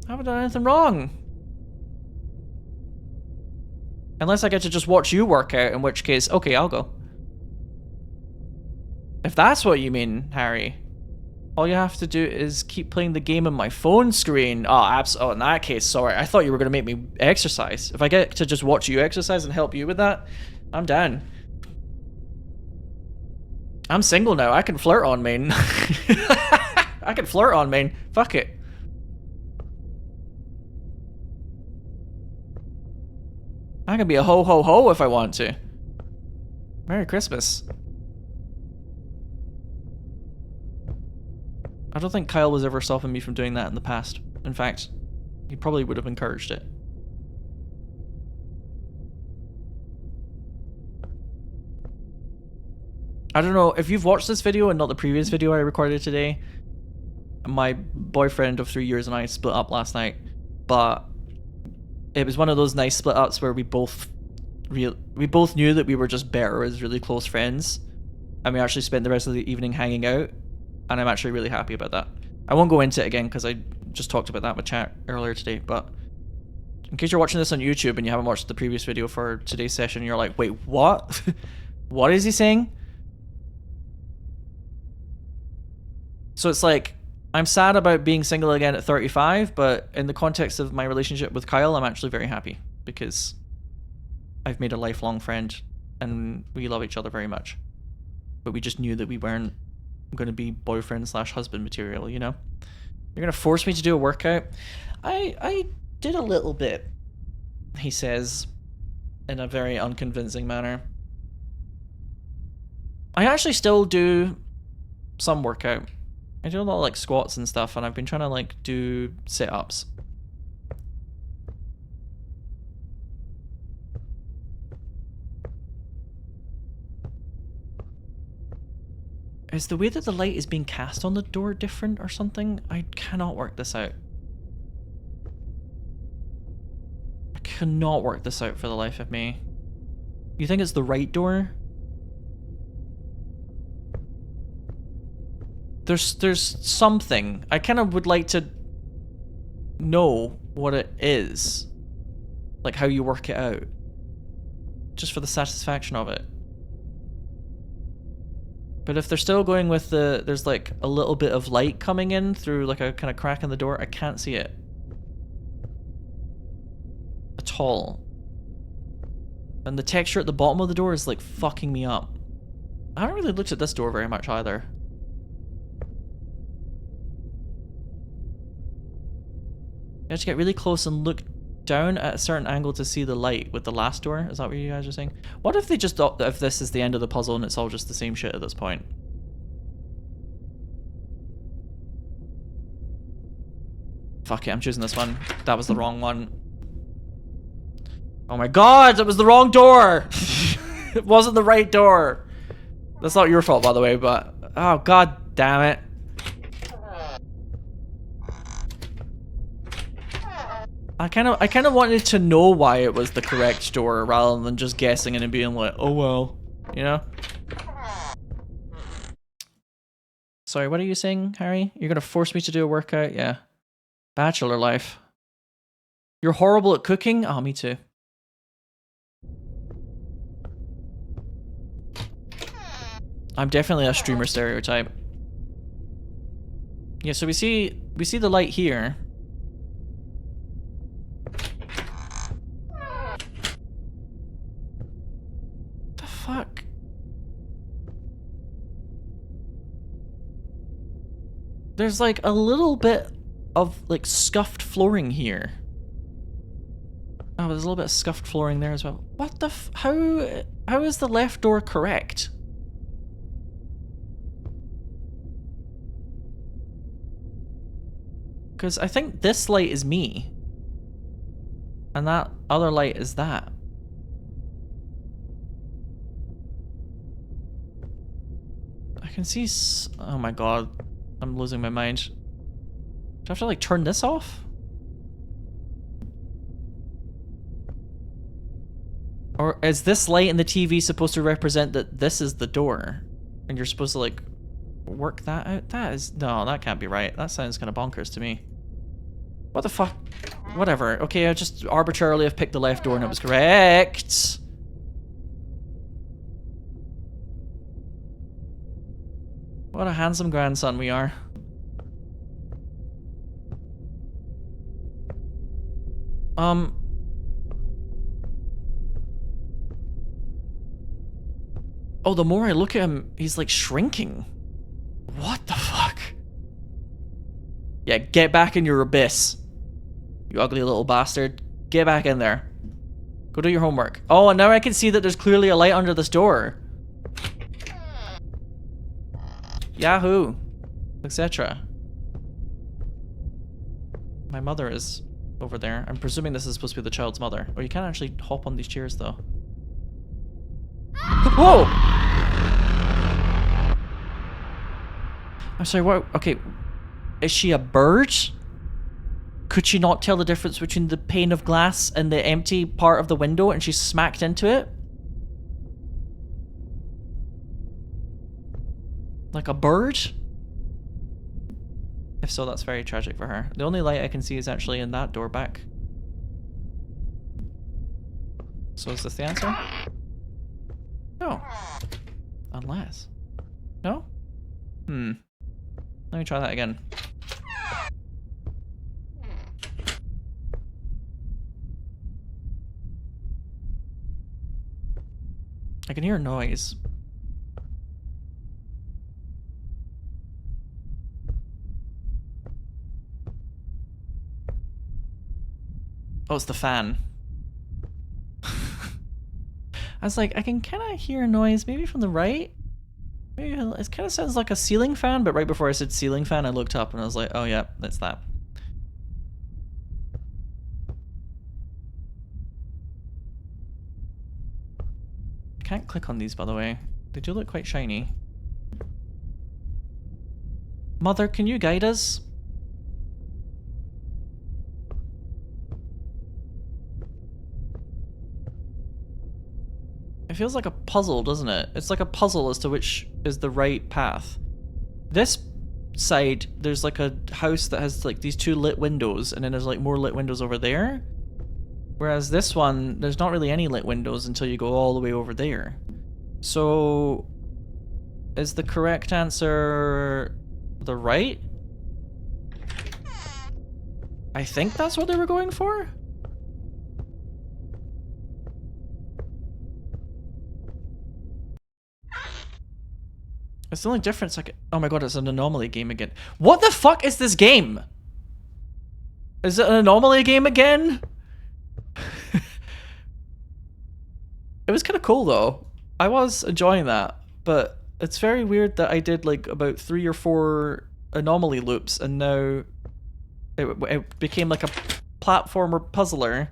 I haven't done anything wrong. Unless I get to just watch you work out, in which case, okay, I'll go. If that's what you mean, Harry, all you have to do is keep playing the game on my phone screen. Oh, in that case, sorry. I thought you were going to make me exercise. If I get to just watch you exercise and help you with that, I'm down. I'm single now. I can flirt on main. I can flirt on, man. Fuck it. I can be a ho ho ho if I want to. Merry Christmas. I don't think Kyle was ever stopping me from doing that in the past. In fact, he probably would have encouraged it. I don't know, if you've watched this video and not the previous video I recorded today, my boyfriend of 3 years and I split up last night, but it was one of those nice split ups where we both knew that we were just better as really close friends, and we actually spent the rest of the evening hanging out, and I'm actually really happy about that. I won't go into it again because I just talked about that in my chat earlier today, but in case you're watching this on YouTube and you haven't watched the previous video for today's session, you're like, wait, what? What is he saying? So it's like, I'm sad about being single again at 35, but in the context of my relationship with Kyle, I'm actually very happy because I've made a lifelong friend and we love each other very much. But we just knew that we weren't going to be boyfriend slash husband material, you know? You're going to force me to do a workout? I did a little bit, he says, in a very unconvincing manner. I actually still do some workout. I do a lot of like squats and stuff, and I've been trying to like do sit-ups. Is the way that the light is being cast on the door different or something? I cannot work this out. I cannot work this out for the life of me. You think it's the right door? There's something. I kind of would like to know what it is. Like how you work it out. Just for the satisfaction of it. But if they're still going with there's like a little bit of light coming in through like a kind of crack in the door, I can't see it. At all. And the texture at the bottom of the door is like fucking me up. I haven't really looked at this door very much either. You have to get really close and look down at a certain angle to see the light with the last door. Is that what you guys are saying? What if they just thought that if this is the end of the puzzle and it's all just the same shit at this point? Fuck it, I'm choosing this one. That was the wrong one. Oh my god, it was the wrong door! It wasn't the right door. That's not your fault, by the way, but... Oh, god damn it. I kind of wanted to know why it was the correct door rather than just guessing it and being like, oh well, you know? Sorry, what are you saying, Harry? You're gonna force me to do a workout? Yeah. Bachelor life. You're horrible at cooking? Oh, me too. I'm definitely a streamer stereotype. Yeah, so we see the light here. Fuck. There's like a little bit of like scuffed flooring here. Oh, there's a little bit of scuffed flooring there as well. What the how is the left door correct? Because I think this light is me. And that other light is that. I can see oh my god, I'm losing my mind. Do I have to like turn this off? Or is this light in the TV supposed to represent that this is the door? And you're supposed to like work that out? No, that can't be right. That sounds kind of bonkers to me. What the fuck? Whatever. Okay, I just arbitrarily have picked the left door and it was correct. What a handsome grandson we are. Oh, the more I look at him, he's like shrinking. What the fuck? Yeah, get back in your abyss. You ugly little bastard. Get back in there. Go do your homework. Oh, and now I can see that there's clearly a light under this door. Yahoo. Etc. My mother is over there. I'm presuming this is supposed to be the child's mother. Oh, you can't actually hop on these chairs though. Whoa! I'm sorry, what? Okay. Is she a bird? Could she not tell the difference between the pane of glass and the empty part of the window and she smacked into it? Like a bird? If so, that's very tragic for her. The only light I can see is actually in that door back. So is this the answer? No. Unless. No? Let me try that again. I can hear a noise. Oh, it's the fan. I was like, I can kind of hear a noise, maybe from the right? Maybe it kind of sounds like a ceiling fan, but right before I said ceiling fan, I looked up and I was like, oh yeah, that's that. I can't click on these, by the way. They do look quite shiny. Mother, can you guide us? It feels like a puzzle, doesn't it? It's like a puzzle as to which is the right path. This side, there's like a house that has like these 2 lit windows, and then there's like more lit windows over there. Whereas this one, there's not really any lit windows until you go all the way over there. So, is the correct answer the right? I think that's what they were going for? It's the only difference I can— oh my god, it's an Anomaly game again. What the fuck is this game? Is it an Anomaly game again? It was kind of cool though. I was enjoying that, but it's very weird that I did like about 3 or 4 Anomaly loops and now it became like a platformer puzzler.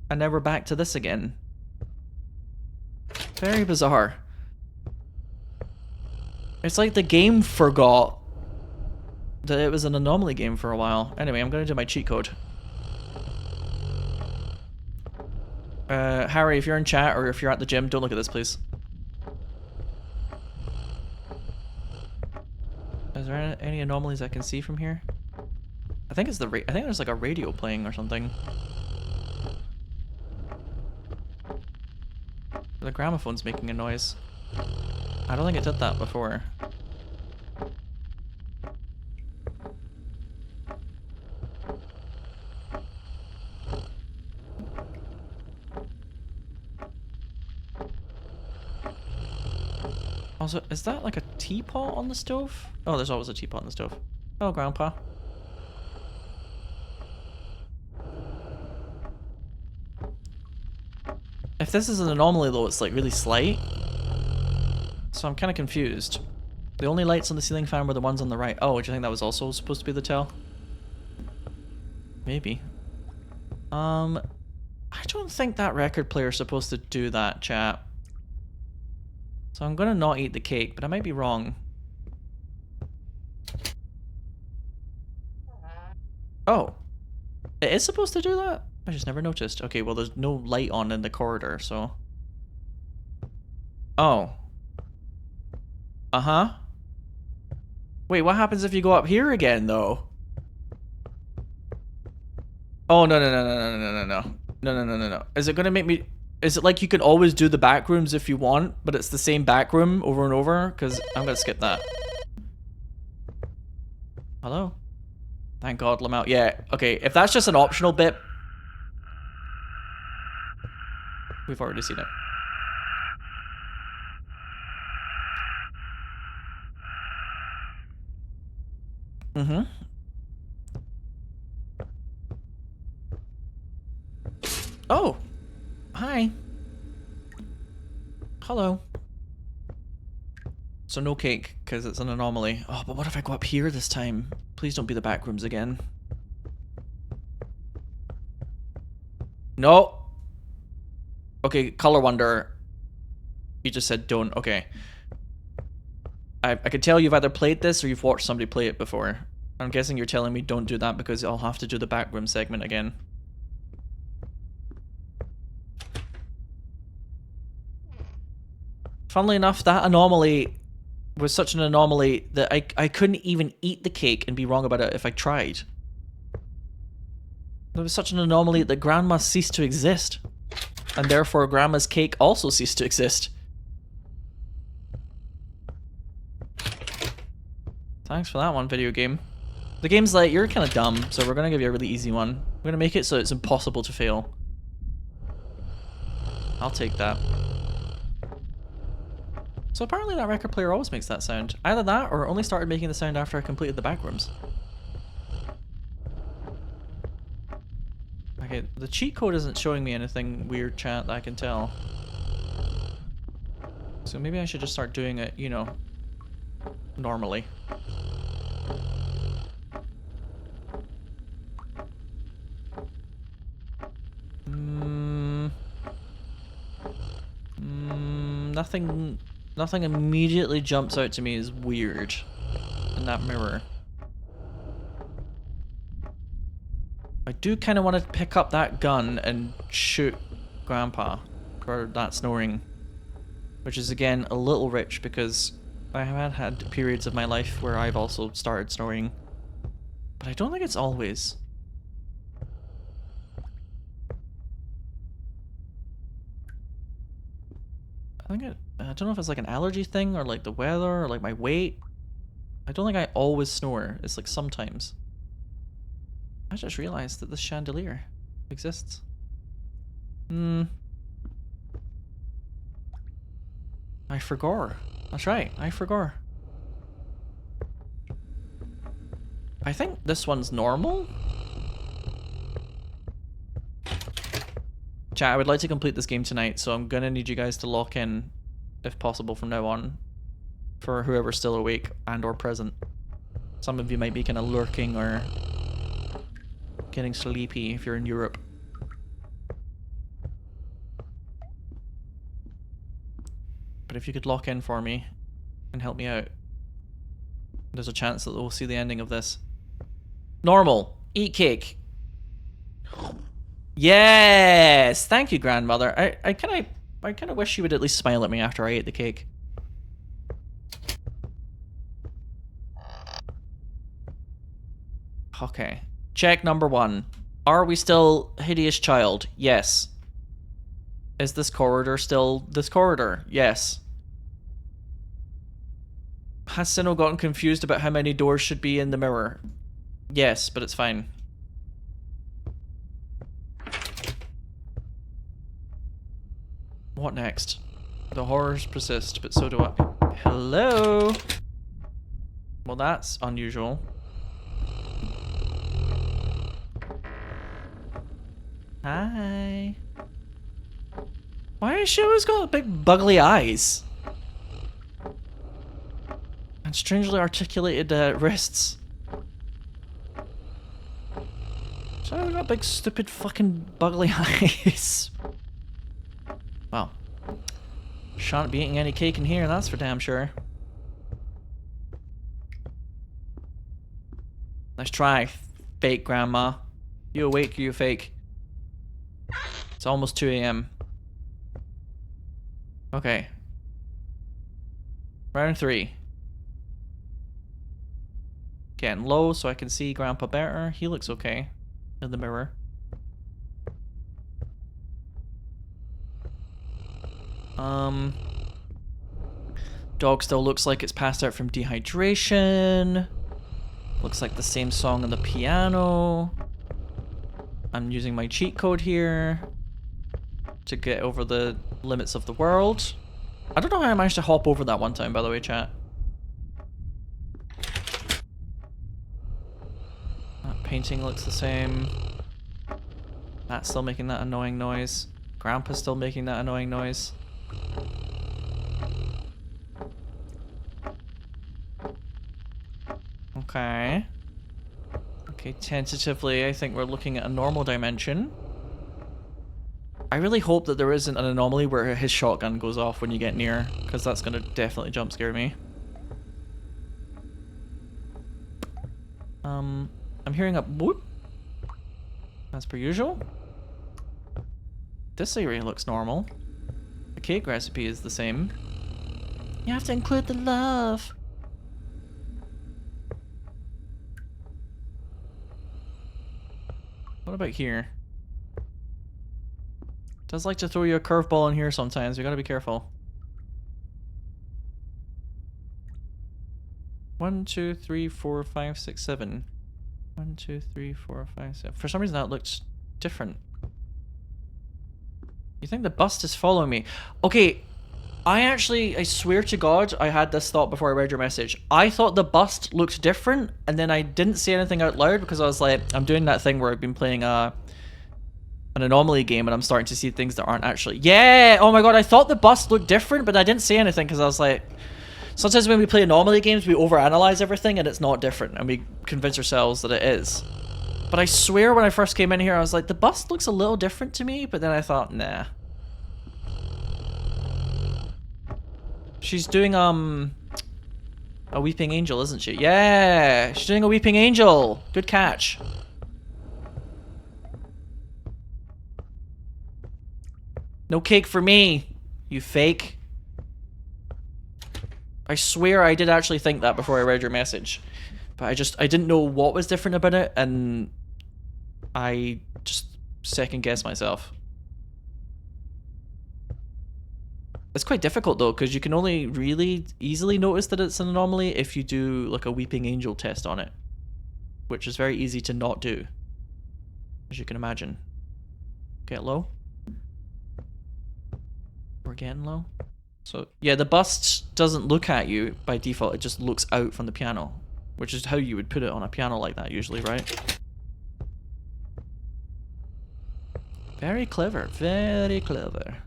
And now we're back to this again. Very bizarre. It's like the game forgot that it was an Anomaly game for a while. Anyway, I'm gonna do my cheat code. Harry, if you're in chat or if you're at the gym, don't look at this, please. Is there any anomalies I can see from here? I think it's the I think there's like a radio playing or something. The gramophone's making a noise. I don't think it did that before. Also, is that like a teapot on the stove? Oh, there's always a teapot on the stove. Oh, Grandpa. If this is an anomaly though, it's like really slight. So I'm kind of confused. The only lights on the ceiling fan were the ones on the right. Oh, do you think that was also supposed to be the tell? Maybe. I don't think that record player is supposed to do that, chat. So I'm gonna not eat the cake, but I might be wrong. Oh. It is supposed to do that? I just never noticed. Okay, well there's no light on in the corridor, so... Oh. Uh-huh. Wait, what happens if you go up here again, though? Oh, no, no, no, no, no, no, no, no. No, no, no, no, no. Is it gonna make me... Is it like you can always do the back rooms if you want, but it's the same back room over and over? Because I'm gonna skip that. Hello? Thank God, Lamau. Yeah, okay, if that's just an optional bit... We've already seen it. Mm-hmm. Oh! Hi. Hello. So no cake, because it's an anomaly. Oh, but what if I go up here this time? Please don't be the back rooms again. No! Okay, Color Wonder. You just said don't. Okay. I could tell you've either played this or you've watched somebody play it before. I'm guessing you're telling me don't do that because I'll have to do the backroom segment again. Funnily enough, that anomaly was such an anomaly that I couldn't even eat the cake and be wrong about it if I tried. It was such an anomaly that Grandma ceased to exist. And therefore Grandma's cake also ceased to exist. Thanks for that one, video game. The game's like, you're kind of dumb, so we're gonna give you a really easy one. We're gonna make it so it's impossible to fail. I'll take that. So apparently that record player always makes that sound. Either that, or it only started making the sound after I completed the backrooms. Okay, the cheat code isn't showing me anything weird, chat, that I can tell. So maybe I should just start doing it, you know, normally. Nothing immediately jumps out to me as weird in that mirror. I do kind of want to pick up that gun and shoot Grandpa for that snoring, which is again a little rich because I have had periods of my life where I've also started snoring, but I don't think it's always. I don't know if it's like an allergy thing or like the weather or like my weight. I don't think I always snore. It's like sometimes. I just realized that this chandelier exists. I forgot. That's right, I forgot. I think this one's normal? Chat, I would like to complete this game tonight, so I'm gonna need you guys to lock in, if possible, from now on, for whoever's still awake and or present. Some of you might be kind of lurking or getting sleepy if you're in Europe. But if you could lock in for me and help me out, there's a chance that we'll see the ending of this. Normal. Eat cake. Yes! Thank you, grandmother. I kind of wish you would at least smile at me after I ate the cake. Okay. Check number 1. Are we still hideous child? Yes. Is this corridor still this corridor? Yes. Has Sinow gotten confused about how many doors should be in the mirror? Yes, but it's fine. What next? The horrors persist, but so do I. Hello? Well, that's unusual. Hi. Why has she always got big buggly eyes? And strangely articulated wrists. She's always got big stupid fucking buggly eyes. Well, shan't be eating any cake in here, that's for damn sure. Nice try, fake grandma. You awake or you fake? It's almost 2 AM. Okay. Round 3. Getting low so I can see Grandpa better. He looks okay in the mirror. Dog still looks like it's passed out from dehydration. Looks like the same song on the piano. I'm using my cheat code here to get over the limits of the world. I don't know how I managed to hop over that one time, by the way, chat. painting looks the same. Matt's still making that annoying noise. Grandpa's still making that annoying noise. Okay. Okay, tentatively, I think we're looking at a normal dimension. I really hope that there isn't an anomaly where his shotgun goes off when you get near, because that's going to definitely jump scare me. I'm hearing a whoop. As per usual. This area looks normal. The cake recipe is the same. You have to include the love. What about here? Does like to throw you a curveball in here sometimes. You gotta be careful. 1, 2, 3, 4, 5, 6, 7. 1, 2, 3, 4, 5, 7. For some reason that looks different. You think the bust is following me? Okay, I swear to God, I had this thought before I read your message. I thought the bust looked different, and then I didn't say anything out loud because I was like, I'm doing that thing where I've been playing an Anomaly game and I'm starting to see things that aren't actually... Yeah! Oh my God, I thought the bust looked different, but I didn't say anything because I was like... Sometimes when we play Anomaly games, we overanalyze everything and it's not different, and we convince ourselves that it is. But I swear when I first came in here, I was like, the bust looks a little different to me, but then I thought, nah. She's doing, a weeping angel, isn't she? Yeah! She's doing a weeping angel! Good catch. No cake for me, you fake. I swear I did actually think that before I read your message. But I didn't know what was different about it, and I just second guessed myself. It's quite difficult though, because you can only really easily notice that it's an anomaly if you do like a weeping angel test on it. Which is very easy to not do, as you can imagine. Get low. We're getting low. So yeah, the bust doesn't look at you by default, it just looks out from the piano. Which is how you would put it on a piano like that usually, right? Very clever, very clever.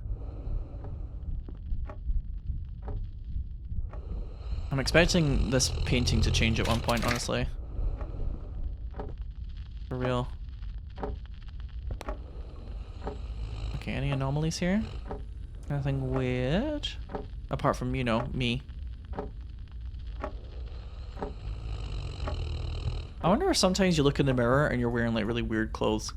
I'm expecting this painting to change at one point, honestly. For real. Okay, any anomalies here? Nothing weird? Apart from, you know, me. I wonder if sometimes you look in the mirror and you're wearing like really weird clothes.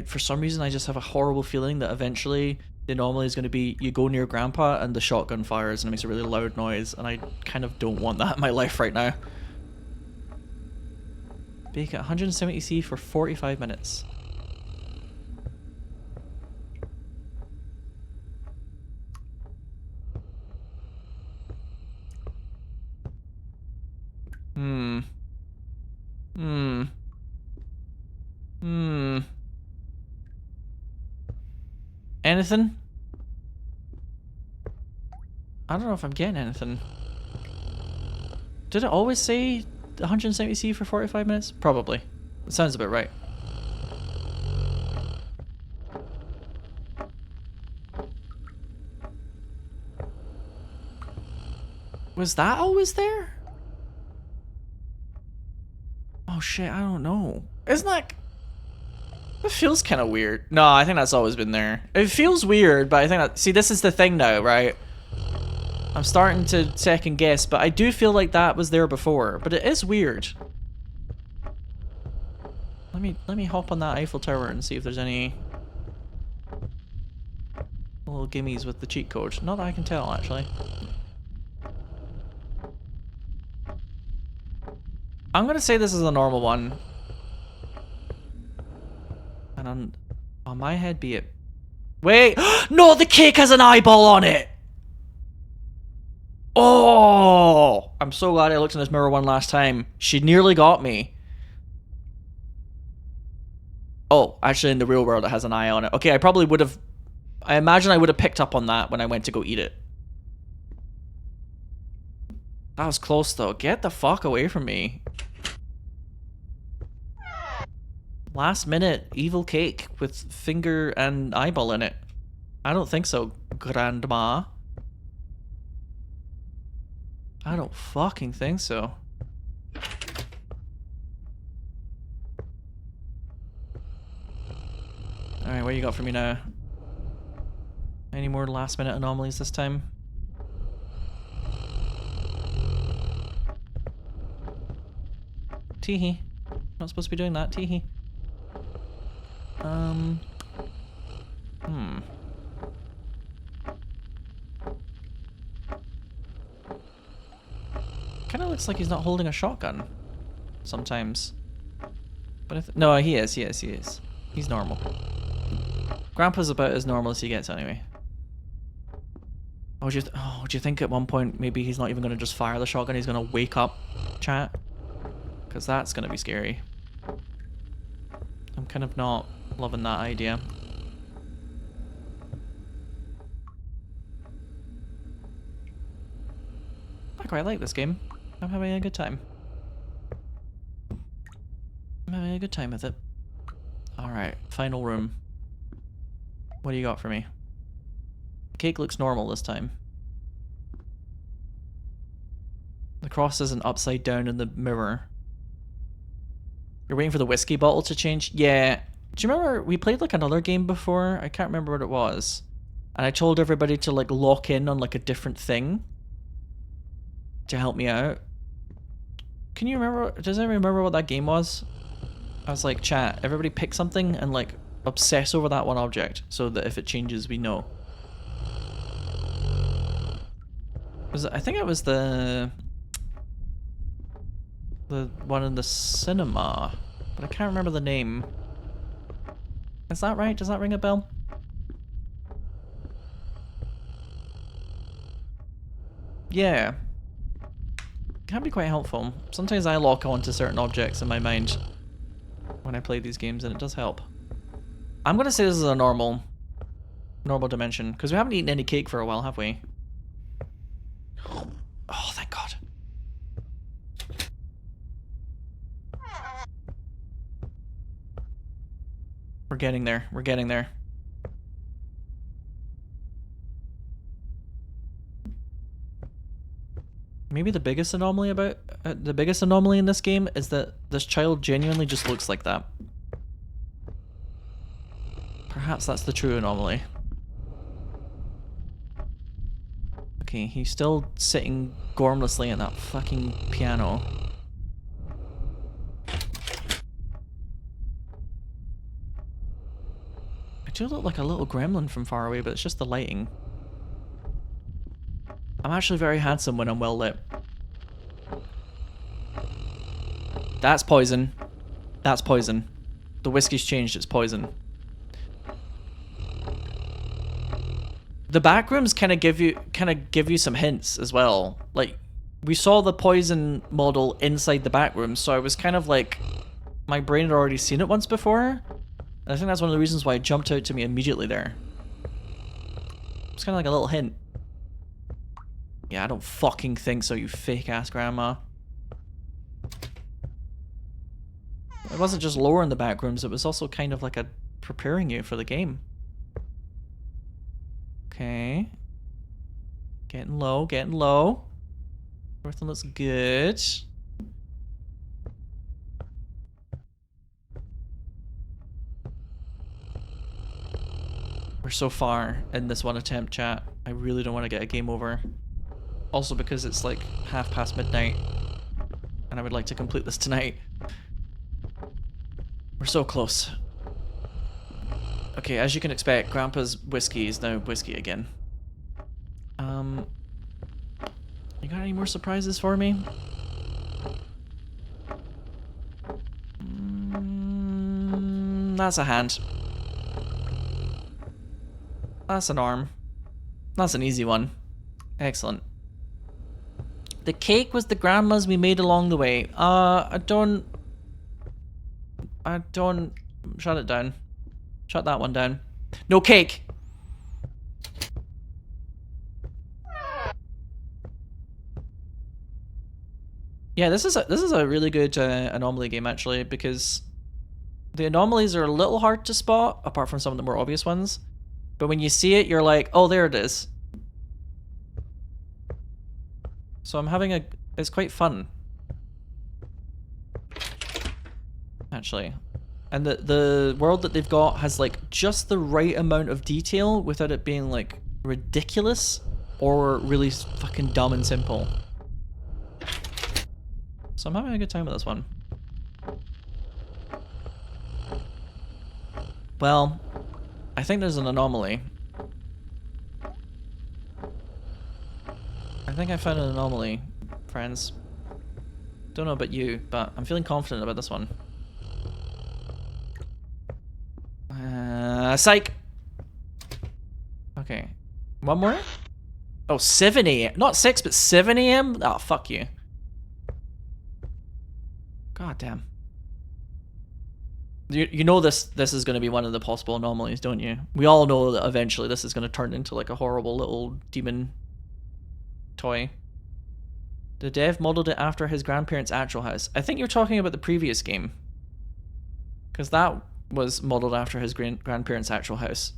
For some reason I just have a horrible feeling that eventually the anomaly is going to be you go near Grandpa and the shotgun fires and it makes a really loud noise, and I kind of don't want that in my life right now. Bake at 170°C for 45 minutes. Anything? I don't know if I'm getting anything. Did it always say 170°C for 45 minutes? Probably. It sounds about right. Was that always there? Oh shit, I don't know. Isn't that... It feels kind of weird. No, I think that's always been there. It feels weird, but I think that... See, this is the thing now, right? I'm starting to second guess, but I do feel like that was there before. But it is weird. Let me hop on that Eiffel Tower and see if there's any... little gimmies with the cheat code. Not that I can tell, actually. I'm gonna say this is a normal one. And on my head be it. Wait! No, the cake has an eyeball on it! Oh! I'm so glad I looked in this mirror one last time. She nearly got me. Oh, actually in the real world it has an eye on it. Okay, I probably would have... I imagine I would have picked up on that when I went to go eat it. That was close though. Get the fuck away from me. Last minute evil cake with finger and eyeball in it. I don't think so, Grandma. I don't fucking think so. Alright, what you got for me now? Any more last minute anomalies this time? Teehee. Not supposed to be doing that, teehee. Kinda looks like he's not holding a shotgun. Sometimes. But if... No, he is. He's normal. Grandpa's about as normal as he gets anyway. Oh, do you think at one point maybe he's not even going to just fire the shotgun, he's going to wake up chat? Because that's going to be scary. I'm kind of not loving that idea. I quite like this game. I'm having a good time. I'm having a good time with it. Alright, final room. What do you got for me? Cake looks normal this time. The cross isn't upside down in the mirror. You're waiting for the whiskey bottle to change? Yeah. Do you remember we played like another game before? I can't remember what it was. And I told everybody to like lock in on like a different thing to help me out. Can you remember? Does anyone remember what that game was? I was like, chat, everybody pick something and like obsess over that one object so that if it changes, we know. I think it was the one in the cinema, but I can't remember the name. Is that right? Does that ring a bell? Yeah. Can be quite helpful. Sometimes I lock on to certain objects in my mind when I play these games, and it does help. I'm gonna say this is a normal dimension, because we haven't eaten any cake for a while, have we? Oh, thank God. We're getting there. We're getting there. Maybe the biggest anomaly in this game is that this child genuinely just looks like that. Perhaps that's the true anomaly. Okay, he's still sitting gormlessly at that fucking piano. I do look like a little gremlin from far away, but it's just the lighting. I'm actually very handsome when I'm well lit. That's poison. That's poison. The whiskey's changed, it's poison. The backrooms kind of give you some hints as well. Like, we saw the poison model inside the backroom, so I was kind of like, my brain had already seen it once before. And I think that's one of the reasons why it jumped out to me immediately there. It's kind of like a little hint. Yeah, I don't fucking think so, you fake ass grandma. It wasn't just lore in the backrooms, it was also kind of like a preparing you for the game. Okay. Getting low, getting low. Everything looks good. We're so far in this one attempt, chat. I really don't want to get a game over. Also because it's like midnight. And I would like to complete this tonight. We're so close. Okay, as you can expect, Grandpa's whiskey is now whiskey again. You got any more surprises for me? That's a hand. That's an arm. That's an easy one. Excellent. The cake was the grandma's we made along the way. I don't... Shut it down. Shut that one down. No cake! Yeah, this is a really good anomaly game actually, because the anomalies are a little hard to spot, apart from some of the more obvious ones. But when you see it, you're like, oh, there it is. So I'm having it's quite fun. Actually. And the world that they've got has like just the right amount of detail without it being like ridiculous or really fucking dumb and simple. So I'm having a good time with this one. Well, I think there's an anomaly. I think I found an anomaly, friends. Don't know about you, but I'm feeling confident about this one. Psych! Okay. One more? Oh, 7 a.m. Not 6, but 7 a.m.? Oh, fuck you. God damn. You know this is going to be one of the possible anomalies, don't you? We all know that eventually this is going to turn into like a horrible little demon toy. The dev modeled it after his grandparents' actual house. I think you're talking about the previous game. Because that was modeled after his grandparents' actual house.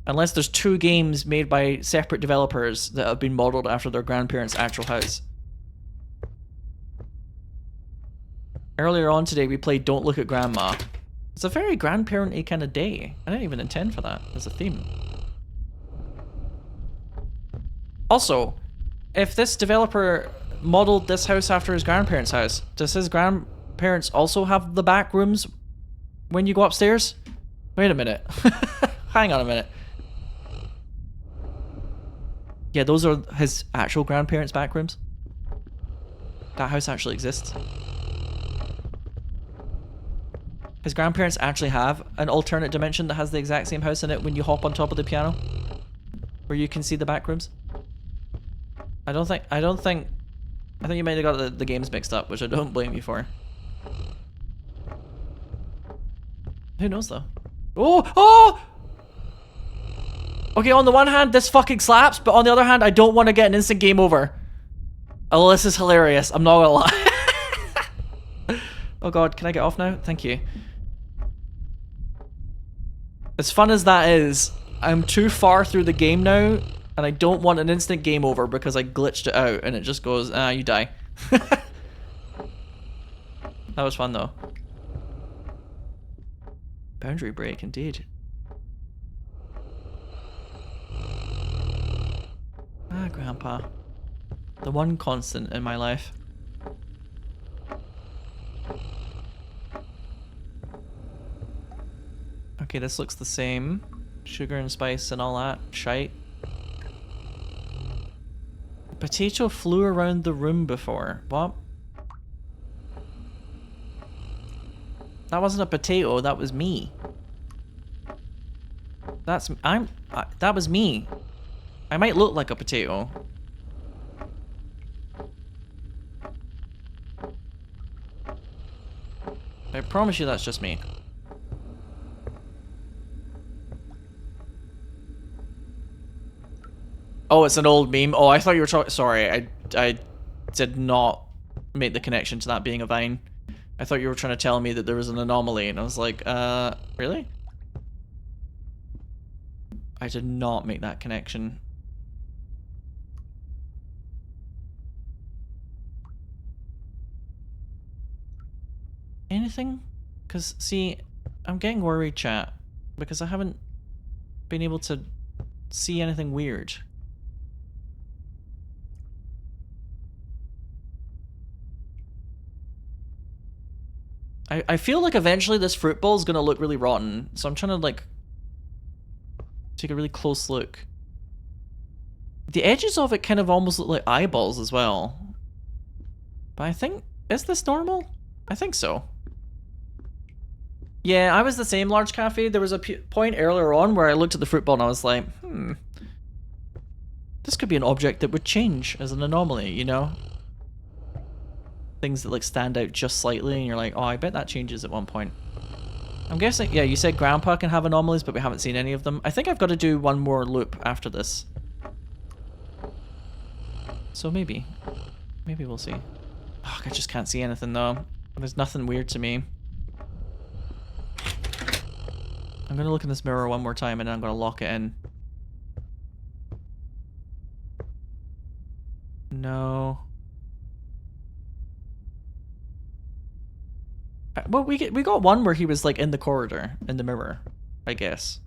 Unless there's two games made by separate developers that have been modeled after their grandparents' actual house. Earlier on today we played Don't Look at Grandma. It's a very grandparent-y kind of day. I didn't even intend for that as a theme. Also, if this developer modeled this house after his grandparents' house, does his grandparents also have the back rooms when you go upstairs? Wait a minute. Hang on a minute. Yeah, those are his actual grandparents' back rooms. That house actually exists. His grandparents actually have an alternate dimension that has the exact same house in it when you hop on top of the piano, where you can see the back rooms. I think you might have got the games mixed up, which I don't blame you for. Who knows though? Oh! Okay, on the one hand, this fucking slaps, but on the other hand, I don't want to get an instant game over. Oh, this is hilarious. I'm not gonna lie. Oh god, can I get off now? Thank you. As fun as that is, I'm too far through the game now, and I don't want an instant game over because I glitched it out, and it just goes, you die. That was fun though. Boundary break, indeed. Ah, Grandpa. The one constant in my life. Okay, this looks the same. Sugar and spice and all that shite. Potato flew around the room before. What? That wasn't a potato, that was me. That was me. I might look like a potato. I promise you that's just me. Oh, it's an old meme. Oh, I thought you were talking. Sorry, I did not make the connection to that being a Vine. I thought you were trying to tell me that there was an anomaly, and I was like, really? I did not make that connection. Anything? Because, see, I'm getting worried, chat, because I haven't been able to see anything weird. I feel like eventually this fruit bowl is gonna look really rotten, so I'm trying to like take a really close look. The edges of it kind of almost look like eyeballs as well. But I think, is this normal? I think so. Yeah, I was the same, Large Cafe. There was a point earlier on where I looked at the fruit bowl and I was like, this could be an object that would change as an anomaly, you know? Things that like stand out just slightly and you're like, oh, I bet that changes at one point. I'm guessing, yeah, you said Grandpa can have anomalies, but we haven't seen any of them. I think I've got to do one more loop after this. So maybe. Maybe we'll see. Oh, I just can't see anything though. There's nothing weird to me. I'm gonna look in this mirror one more time and then I'm gonna lock it in. No. Well, we got one where he was like in the corridor in the mirror, I guess.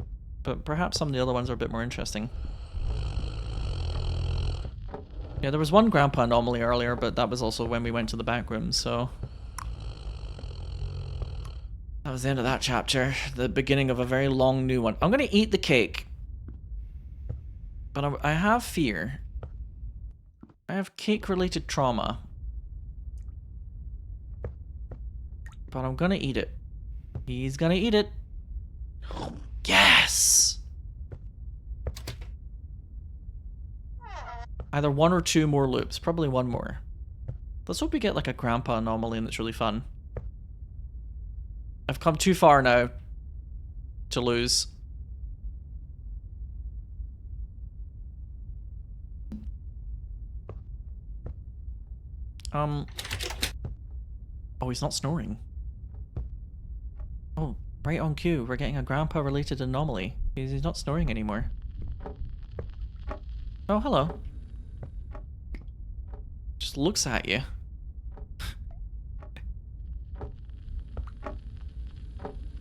But perhaps some of the other ones are a bit more interesting. Yeah, there was one grandpa anomaly earlier, but that was also when we went to the back room, so... That was the end of that chapter. The beginning of a very long new one. I'm gonna eat the cake. But I have fear. I have cake-related trauma. But I'm gonna eat it. He's gonna eat it. Yes! Either one or two more loops. Probably one more. Let's hope we get like a grandpa anomaly and it's really fun. I've come too far now to lose. Oh, he's not snoring. Oh, right on cue. We're getting a grandpa-related anomaly. He's not snoring anymore. Oh, hello. Just looks at you.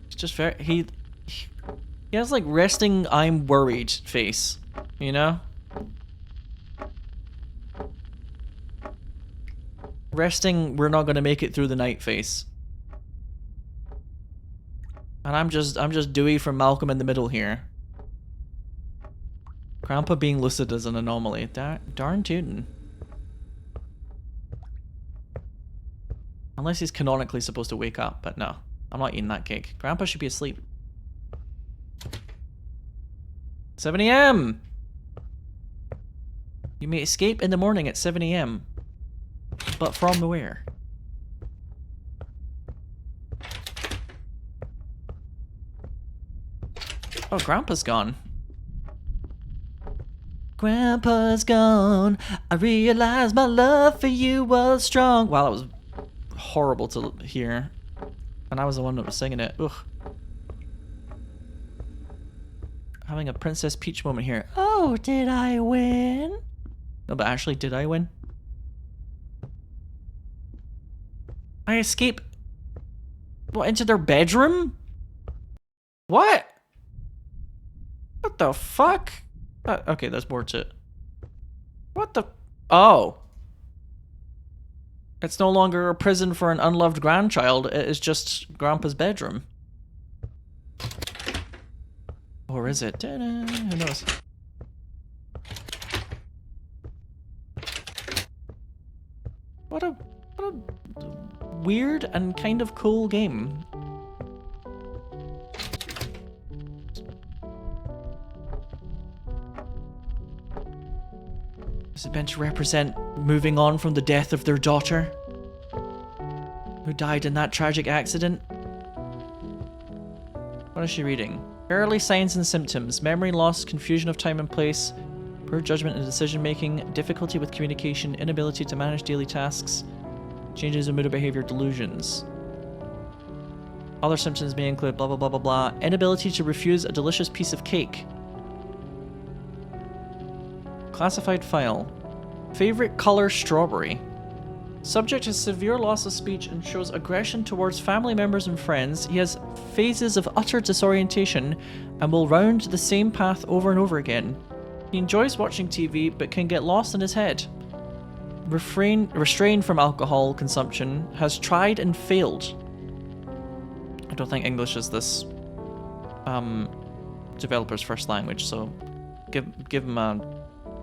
It's just very... He has like resting I'm worried face, you know? Resting we're not gonna make it through the night face. And I'm just Dewey from Malcolm in the Middle here. Grandpa being lucid as an anomaly. Darn tootin'. Unless he's canonically supposed to wake up, but no. I'm not eating that cake. Grandpa should be asleep. 7 AM! You may escape in the morning at 7 AM. But from where? Oh, Grandpa's gone. Grandpa's gone. I realized my love for you was strong. Wow, that was horrible to hear. And I was the one that was singing it. Ugh. Having a Princess Peach moment here. Oh, did I win? No, but actually, did I win? I escape... What, into their bedroom? What? What the fuck? Okay, there's more to it. What the... Oh. It's no longer a prison for an unloved grandchild. It is just Grandpa's bedroom. Or is it? Ta-da. Who knows? What a weird and kind of cool game. Does it meant to represent moving on from the death of their daughter, who died in that tragic accident? What is she reading? Early signs and symptoms: memory loss, confusion of time and place, poor judgment and decision making, difficulty with communication, inability to manage daily tasks, changes in mood or behavior, delusions. Other symptoms may include blah blah blah blah blah. Inability to refuse a delicious piece of cake. Classified file. Favorite color: strawberry. Subject has severe loss of speech and shows aggression towards family members and friends. He has phases of utter disorientation and will round the same path over and over again. He enjoys watching TV but can get lost in his head. Restrained from alcohol consumption, has tried and failed. I don't think English is this developer's first language, so give them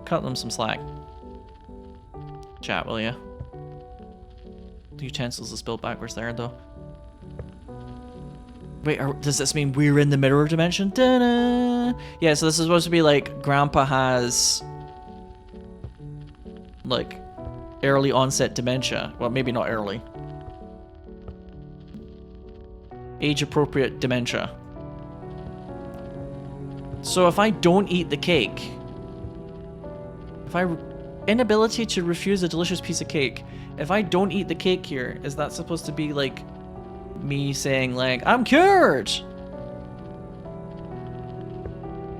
cut them some slack. Chat, will ya? The utensils are spilled backwards there, though. Wait, does this mean we're in the mirror dimension? Da-da! Yeah, so this is supposed to be like Grandpa has like early onset dementia. Well, maybe not early. Age appropriate dementia. So if I don't eat the cake, if I Inability to refuse a delicious piece of cake. If I don't eat the cake here, is that supposed to be like me saying like, I'm cured?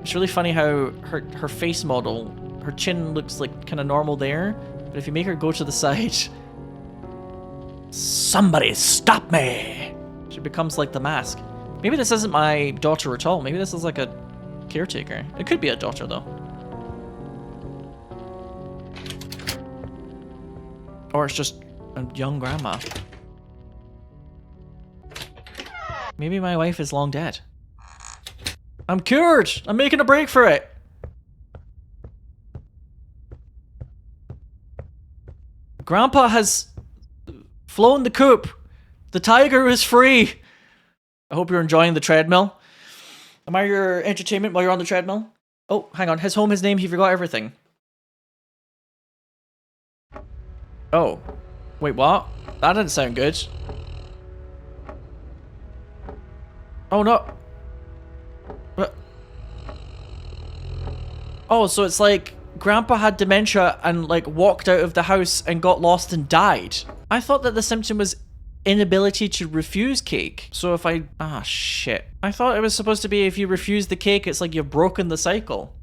It's really funny how her face model, her chin looks like kind of normal there, but if you make her go to the side, somebody stop me! She becomes like the mask. Maybe this isn't my daughter at all. Maybe this is like a caretaker. It could be a daughter though. Or it's just a young grandma. Maybe my wife is long dead. I'm cured! I'm making a break for it! Grandpa has flown the coop. The tiger is free. I hope you're enjoying the treadmill. Am I your entertainment while you're on the treadmill? Oh, hang on. His home, his name, he forgot everything. Oh. Wait, what? That didn't sound good. Oh, no. What? Oh, so it's like Grandpa had dementia and like walked out of the house and got lost and died. I thought that the symptom was inability to refuse cake. So if I... Ah, shit. I thought it was supposed to be if you refuse the cake, it's like you've broken the cycle.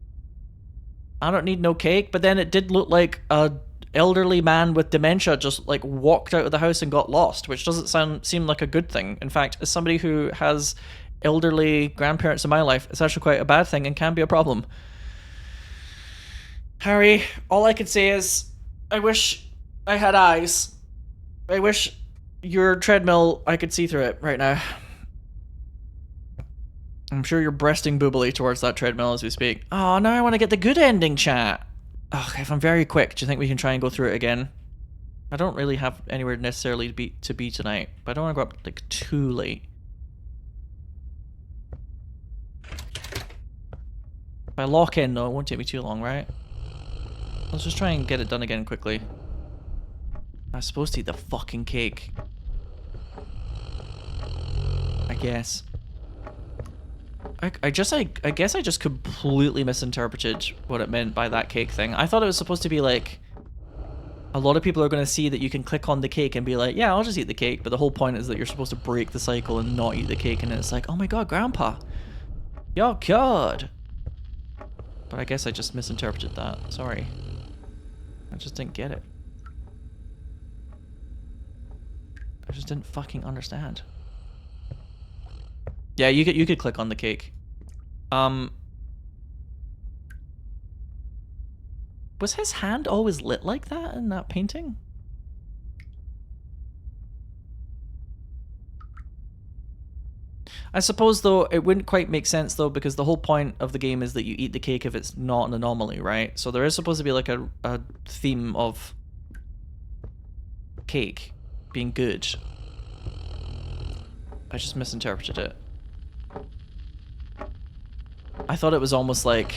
I don't need no cake, but then it did look like a elderly man with dementia just like walked out of the house and got lost, which doesn't seem like a good thing. In fact, as somebody who has elderly grandparents in my life, it's actually quite a bad thing and can be a problem. Harry, all I can say is, I wish I had eyes. I wish your treadmill, I could see through it right now. I'm sure you're breasting boobily towards that treadmill as we speak. Oh, now I want to get the good ending, chat. Oh, if I'm very quick, do you think we can try and go through it again? I don't really have anywhere necessarily to be tonight, but I don't want to go up like too late. If I lock in though, it won't take me too long, right? Let's just try and get it done again quickly. I was supposed to eat the fucking cake. I guess. I guess I just completely misinterpreted what it meant by that cake thing. I thought it was supposed to be like, a lot of people are going to see that you can click on the cake and be like, yeah, I'll just eat the cake. But the whole point is that you're supposed to break the cycle and not eat the cake. And it's like, oh my god, Grandpa, you're good. But I guess I just misinterpreted that. Sorry. I just didn't get it. I just didn't fucking understand. Yeah, you could click on the cake. Was his hand always lit like that in that painting? I suppose though it wouldn't quite make sense though, because the whole point of the game is that you eat the cake if it's not an anomaly, right? So there is supposed to be like a theme of cake being good. I just misinterpreted it. I thought it was almost like,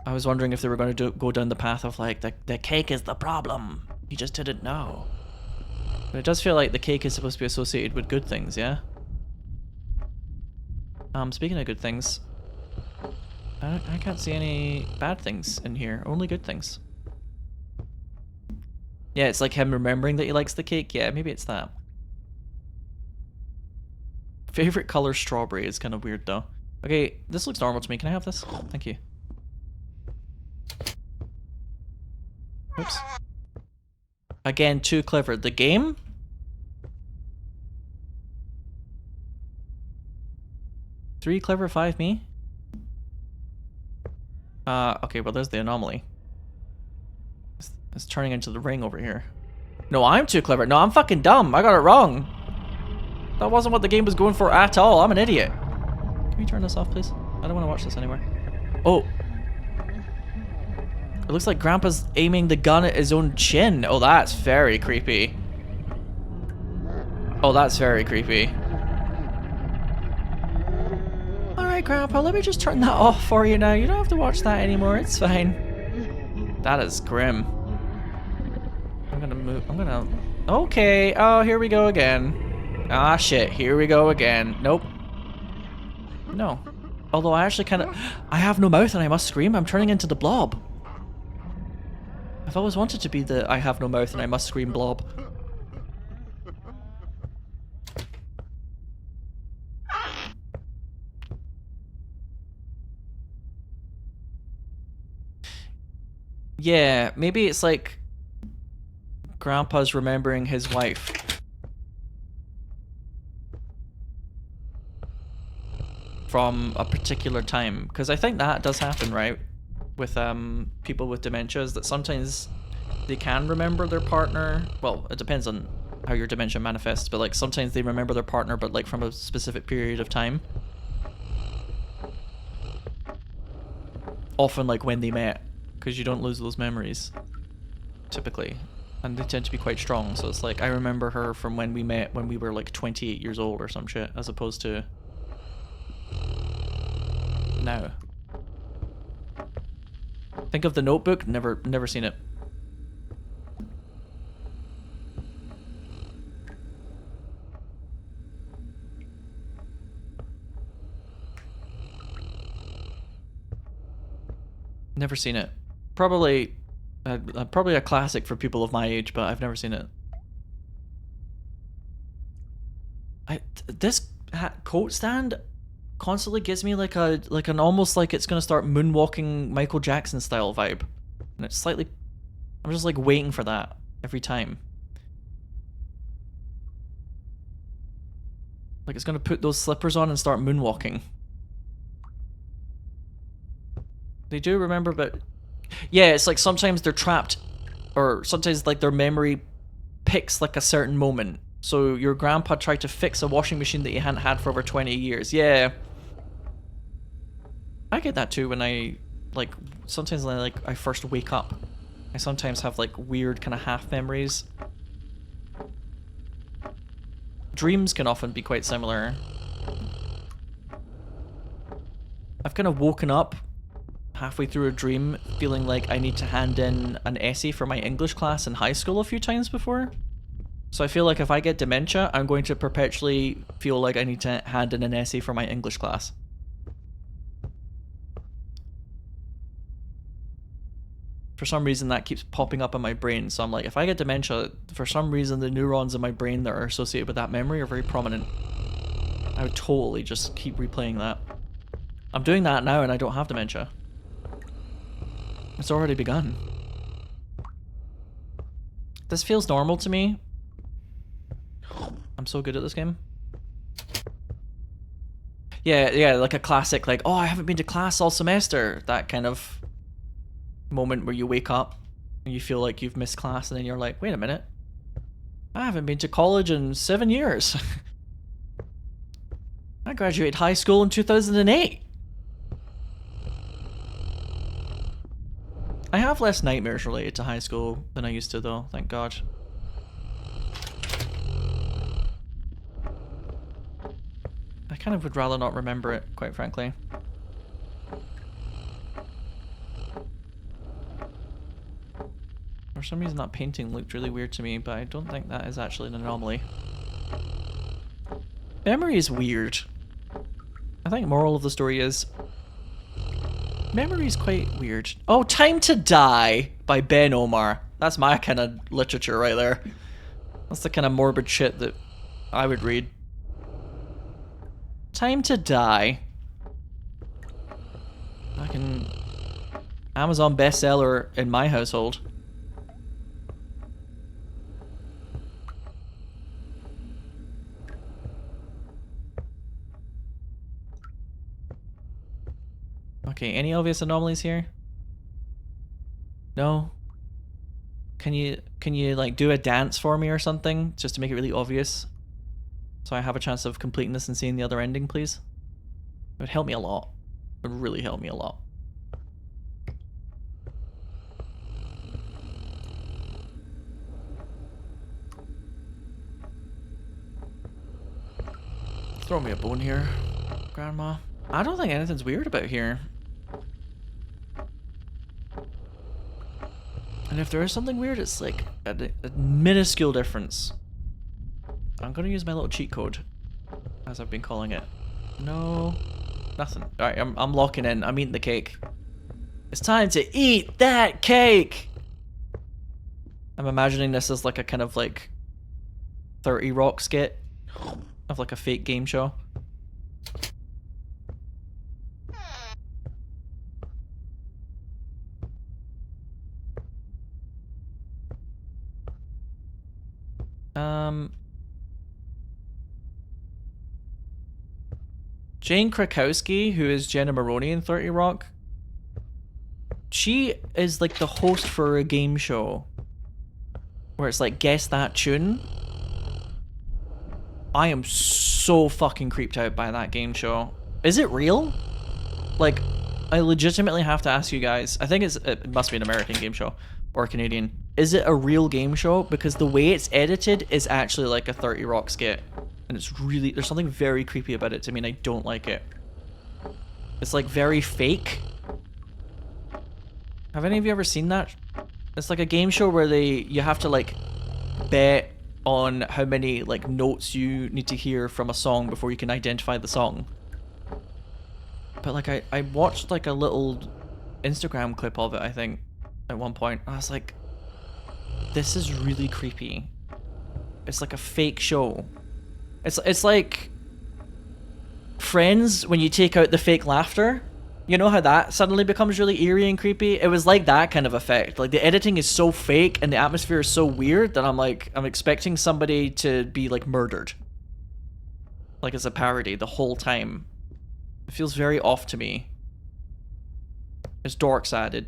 I was wondering if they were going to go down the path of like, the cake is the problem. You just didn't know. But it does feel like the cake is supposed to be associated with good things, yeah? Speaking of good things, I can't see any bad things in here, only good things. Yeah, it's like him remembering that he likes the cake. Yeah, maybe it's that. Favorite color strawberry is kind of weird though. Okay, this looks normal to me. Can I have this? Thank you. Oops. Again, too clever. The game? Three clever, five me? Okay, well there's the anomaly. It's turning into the ring over here. No, I'm too clever. No, I'm fucking dumb. I got it wrong. That wasn't what the game was going for at all. I'm an idiot. Can we turn this off, please? I don't want to watch this anymore. Oh. It looks like Grandpa's aiming the gun at his own chin. Oh, that's very creepy. Oh, that's very creepy. Alright, Grandpa, let me just turn that off for you now. You don't have to watch that anymore. It's fine. That is grim. I'm gonna move. I'm gonna... Okay. Oh, here we go again. Ah, shit. Here we go again. Nope. No. Although I actually kind of... I have no mouth and I must scream. I'm turning into the blob. I've always wanted to be the I have no mouth and I must scream blob. Yeah, maybe it's like Grandpa's remembering his wife. From a particular time. Because I think that does happen, right? With people with dementia, is that sometimes they can remember their partner. Well, it depends on how your dementia manifests, but like sometimes they remember their partner, but like from a specific period of time. Often like when they met, because you don't lose those memories, typically. And they tend to be quite strong, so it's like, I remember her from when we met when we were like 28 years old or some shit, as opposed to now. Think of The Notebook, never seen it. Never seen it. Probably a classic for people of my age, but I've never seen it. This coat stand constantly gives me like an almost like it's gonna start moonwalking Michael Jackson style vibe, and it's slightly. I'm just like waiting for that every time. Like it's gonna put those slippers on and start moonwalking. They do remember, but yeah, it's like sometimes they're trapped, or sometimes like their memory picks like a certain moment. So your grandpa tried to fix a washing machine that he hadn't had for over 20 years. Yeah. I get that too when I, like, sometimes when I first wake up. I sometimes have like weird kind of half memories. Dreams can often be quite similar. I've kind of woken up halfway through a dream feeling like I need to hand in an essay for my English class in high school a few times before. So I feel like if I get dementia, I'm going to perpetually feel like I need to hand in an essay for my English class. For some reason that keeps popping up in my brain, so I'm like, if I get dementia, for some reason the neurons in my brain that are associated with that memory are very prominent. I would totally just keep replaying that. I'm doing that now and I don't have dementia. It's already begun. This feels normal to me. I'm so good at this game. Yeah, like a classic, like, oh, I haven't been to class all semester. That kind of moment where you wake up and you feel like you've missed class and then you're like, wait a minute. I haven't been to college in 7 years. I graduated high school in 2008. I have less nightmares related to high school than I used to though, thank God. I kind of would rather not remember it, quite frankly. For some reason that painting looked really weird to me, but I don't think that is actually an anomaly. Memory is weird. I think moral of the story is memory is quite weird. Oh, Time to Die by Ben Omar. That's my kind of literature right there. That's the kind of morbid shit that I would read. Time to Die. Fucking Amazon bestseller in my household. Okay, any obvious anomalies here? No? Can you like do a dance for me or something just to make it really obvious? So I have a chance of completing this and seeing the other ending, please? It would help me a lot. It would really help me a lot. Throw me a bone here, Grandma. I don't think anything's weird about here. And if there is something weird, it's like a minuscule difference. I'm gonna use my little cheat code, as I've been calling it. No, nothing. Alright, I'm locking in. I'm eating the cake. It's time to eat that cake! I'm imagining this as like a kind of like 30 Rock skit of like a fake game show. Jane Krakowski, who is Jenna Maroney in 30 Rock, she is like the host for a game show where it's like, guess that tune. I am so fucking creeped out by that game show. Is it real? Like, I legitimately have to ask you guys. I think it must be an American game show or Canadian. Is it a real game show? Because the way it's edited is actually like a 30 Rock skit. And it's really, there's something very creepy about it to me and I don't like it. It's like very fake. Have any of you ever seen that? It's like a game show where you have to like bet on how many like notes you need to hear from a song before you can identify the song. But like I watched like a little Instagram clip of it, I think, at one point. I was like, this is really creepy. It's like a fake show. It's like Friends when you take out the fake laughter. You know how that suddenly becomes really eerie and creepy? It was like that kind of effect. Like the editing is so fake and the atmosphere is so weird that I'm expecting somebody to be like murdered. Like it's a parody the whole time. It feels very off to me. It's dork-sided.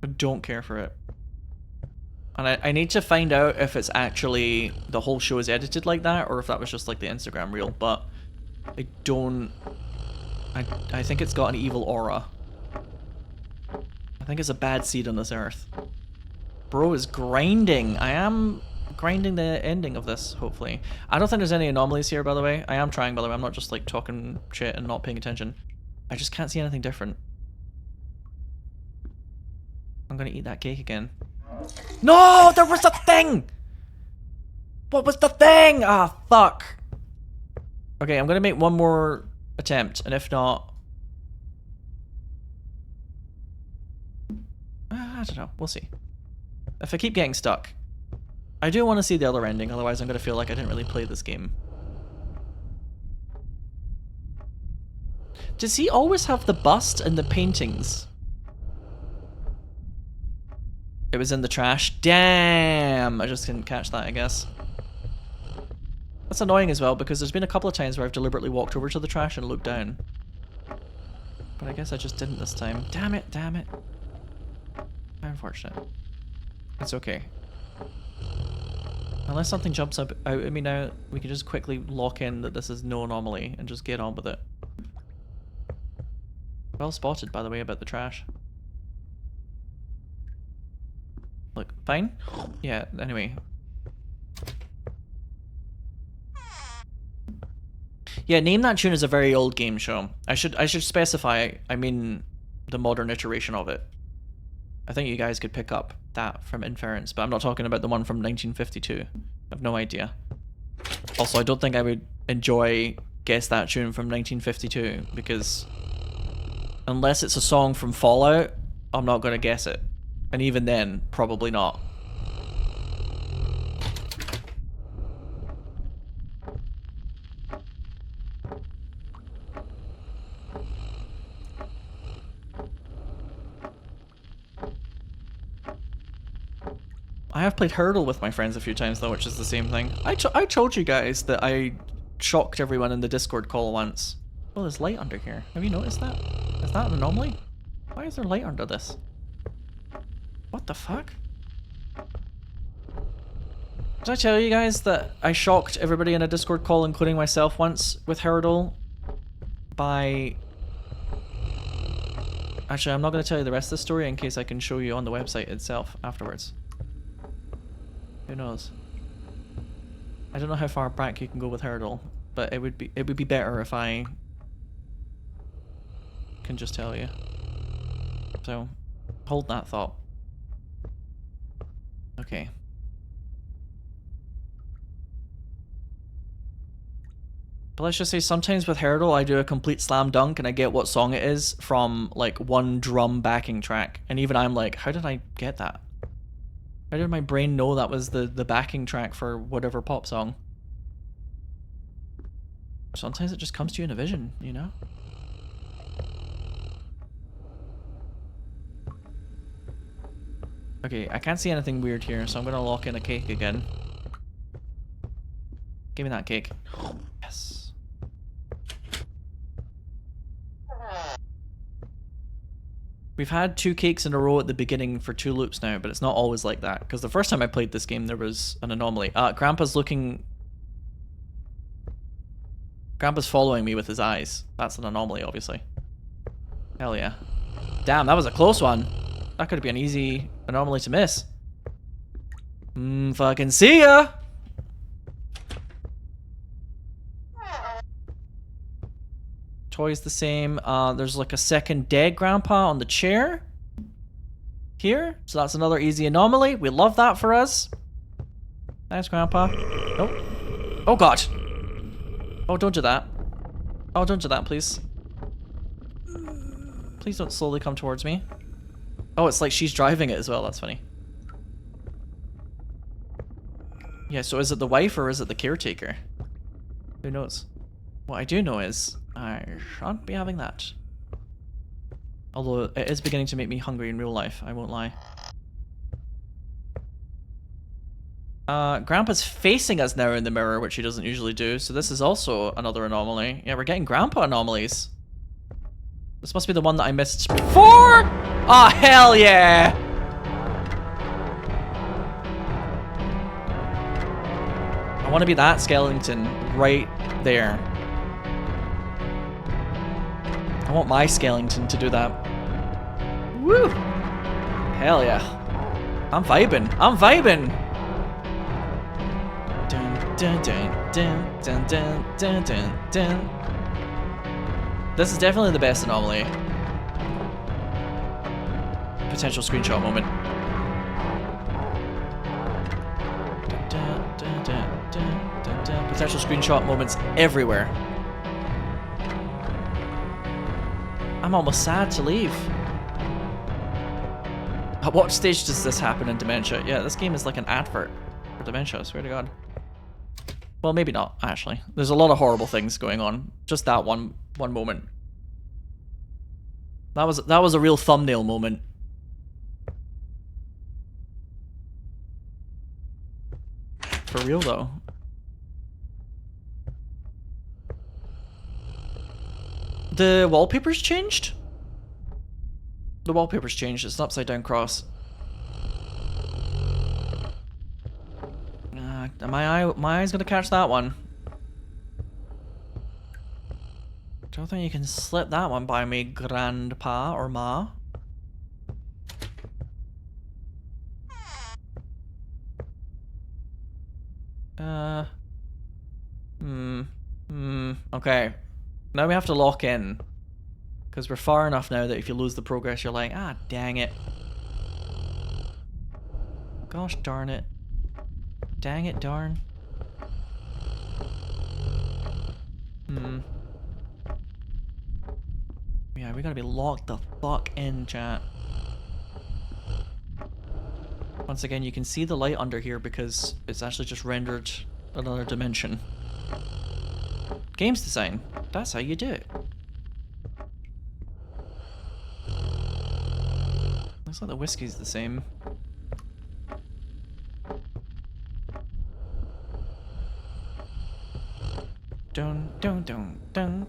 I don't care for it. And I need to find out if it's actually the whole show is edited like that or if that was just like the Instagram reel, but I don't... I think it's got an evil aura. I think it's a bad seed on this earth. Bro is grinding. I am grinding the ending of this, hopefully. I don't think there's any anomalies here, by the way. I am trying, by the way. I'm not just like talking shit and not paying attention. I just can't see anything different. I'm gonna eat that cake again. No! There was a thing! What was the thing? Ah, fuck. Okay, I'm gonna make one more attempt, and if not... I don't know, we'll see. If I keep getting stuck. I do want to see the other ending, otherwise I'm gonna feel like I didn't really play this game. Does he always have the bust and the paintings? It was in the trash. Damn! I just didn't catch that, I guess. That's annoying as well, because there's been a couple of times where I've deliberately walked over to the trash and looked down. But I guess I just didn't this time. Damn it, damn it. Unfortunate. It's okay. Unless something jumps up out at me now, we can just quickly lock in that this is no anomaly and just get on with it. Well spotted, by the way, about the trash. Look, fine? Yeah, anyway. Yeah, Name That Tune is a very old game show. I should specify, I mean the modern iteration of it. I think you guys could pick up that from inference, but I'm not talking about the one from 1952. I have no idea. Also, I don't think I would enjoy Guess That Tune from 1952, because unless it's a song from Fallout, I'm not going to guess it. And even then, probably not. I have played Hurdle with my friends a few times though, which is the same thing. I told you guys that I shocked everyone in the Discord call once. Oh, there's light under here. Have you noticed that? Is that an anomaly? Why is there light under this? What the fuck? Did I tell you guys that I shocked everybody in a Discord call, including myself once, with Hurdle by... Actually, I'm not going to tell you the rest of the story in case I can show you on the website itself afterwards. Who knows? I don't know how far back you can go with Hurdle, but it would be better if I can just tell you. So, hold that thought. Okay. But let's just say sometimes with Hurdle, I do a complete slam dunk and I get what song it is from like one drum backing track. And even I'm like, how did I get that? How did my brain know that was the backing track for whatever pop song? Sometimes it just comes to you in a vision, you know? Okay, I can't see anything weird here, so I'm gonna lock in a cake again. Give me that cake. Yes. We've had 2 cakes in a row at the beginning for 2 loops now, but it's not always like that. Because the first time I played this game, there was an anomaly. Grandpa's looking... Grandpa's following me with his eyes. That's an anomaly, obviously. Hell yeah. Damn, that was a close one. That could be an easy anomaly to miss. Fucking see ya! Toy's the same. There's like a second dead grandpa on the chair. Here. So that's another easy anomaly. We love that for us. Thanks, grandpa. Nope. Oh god. Oh, don't do that. Oh, don't do that, please. Please don't slowly come towards me. Oh, it's like she's driving it as well. That's funny. Yeah, so is it the wife or is it the caretaker? Who knows? What I do know is I shan't be having that. Although it is beginning to make me hungry in real life, I won't lie. Grandpa's facing us now in the mirror, which he doesn't usually do, so this is also another anomaly. Yeah, we're getting grandpa anomalies. This must be the one that I missed before! Oh, hell yeah! I want to be that skeleton right there. I want my skeleton to do that. Woo! Hell yeah. I'm vibing. I'm vibing! Dun, dun, dun, dun, dun, dun, dun, dun, dun. This is definitely the best anomaly. Potential screenshot moment. Dun, dun, dun, dun, dun, dun. Potential screenshot moments everywhere. I'm almost sad to leave. At what stage does this happen in Dementia? Yeah, this game is like an advert for Dementia, I swear to god. Well, maybe not, actually. There's a lot of horrible things going on. Just that one moment. That was a real thumbnail moment. For real though. The wallpaper's changed? The wallpaper's changed. It's an upside down cross. My eye's gonna catch that one. Don't think you can slip that one by me, grandpa or ma. Okay. Now we have to lock in. Because we're far enough now that if you lose the progress, you're like, ah, dang it. Gosh darn it. Dang it, darn. Yeah, we gotta be locked the fuck in, chat. Once again, you can see the light under here because it's actually just rendered another dimension. Games design. That's how you do it. Looks like the whiskey's the same. Dun dun dun dun.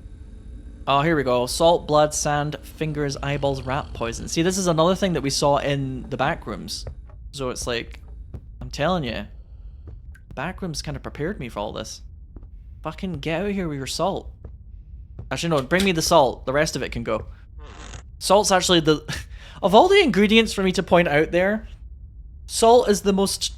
Oh, here we go. Salt, blood, sand, fingers, eyeballs, rat poison. See, this is another thing that we saw in the backrooms. So it's like, I'm telling you, backrooms kind of prepared me for all this. Fucking get out of here with your salt. Actually, no, bring me the salt. The rest of it can go. Salt's actually the... Of all the ingredients for me to point out there, salt is the most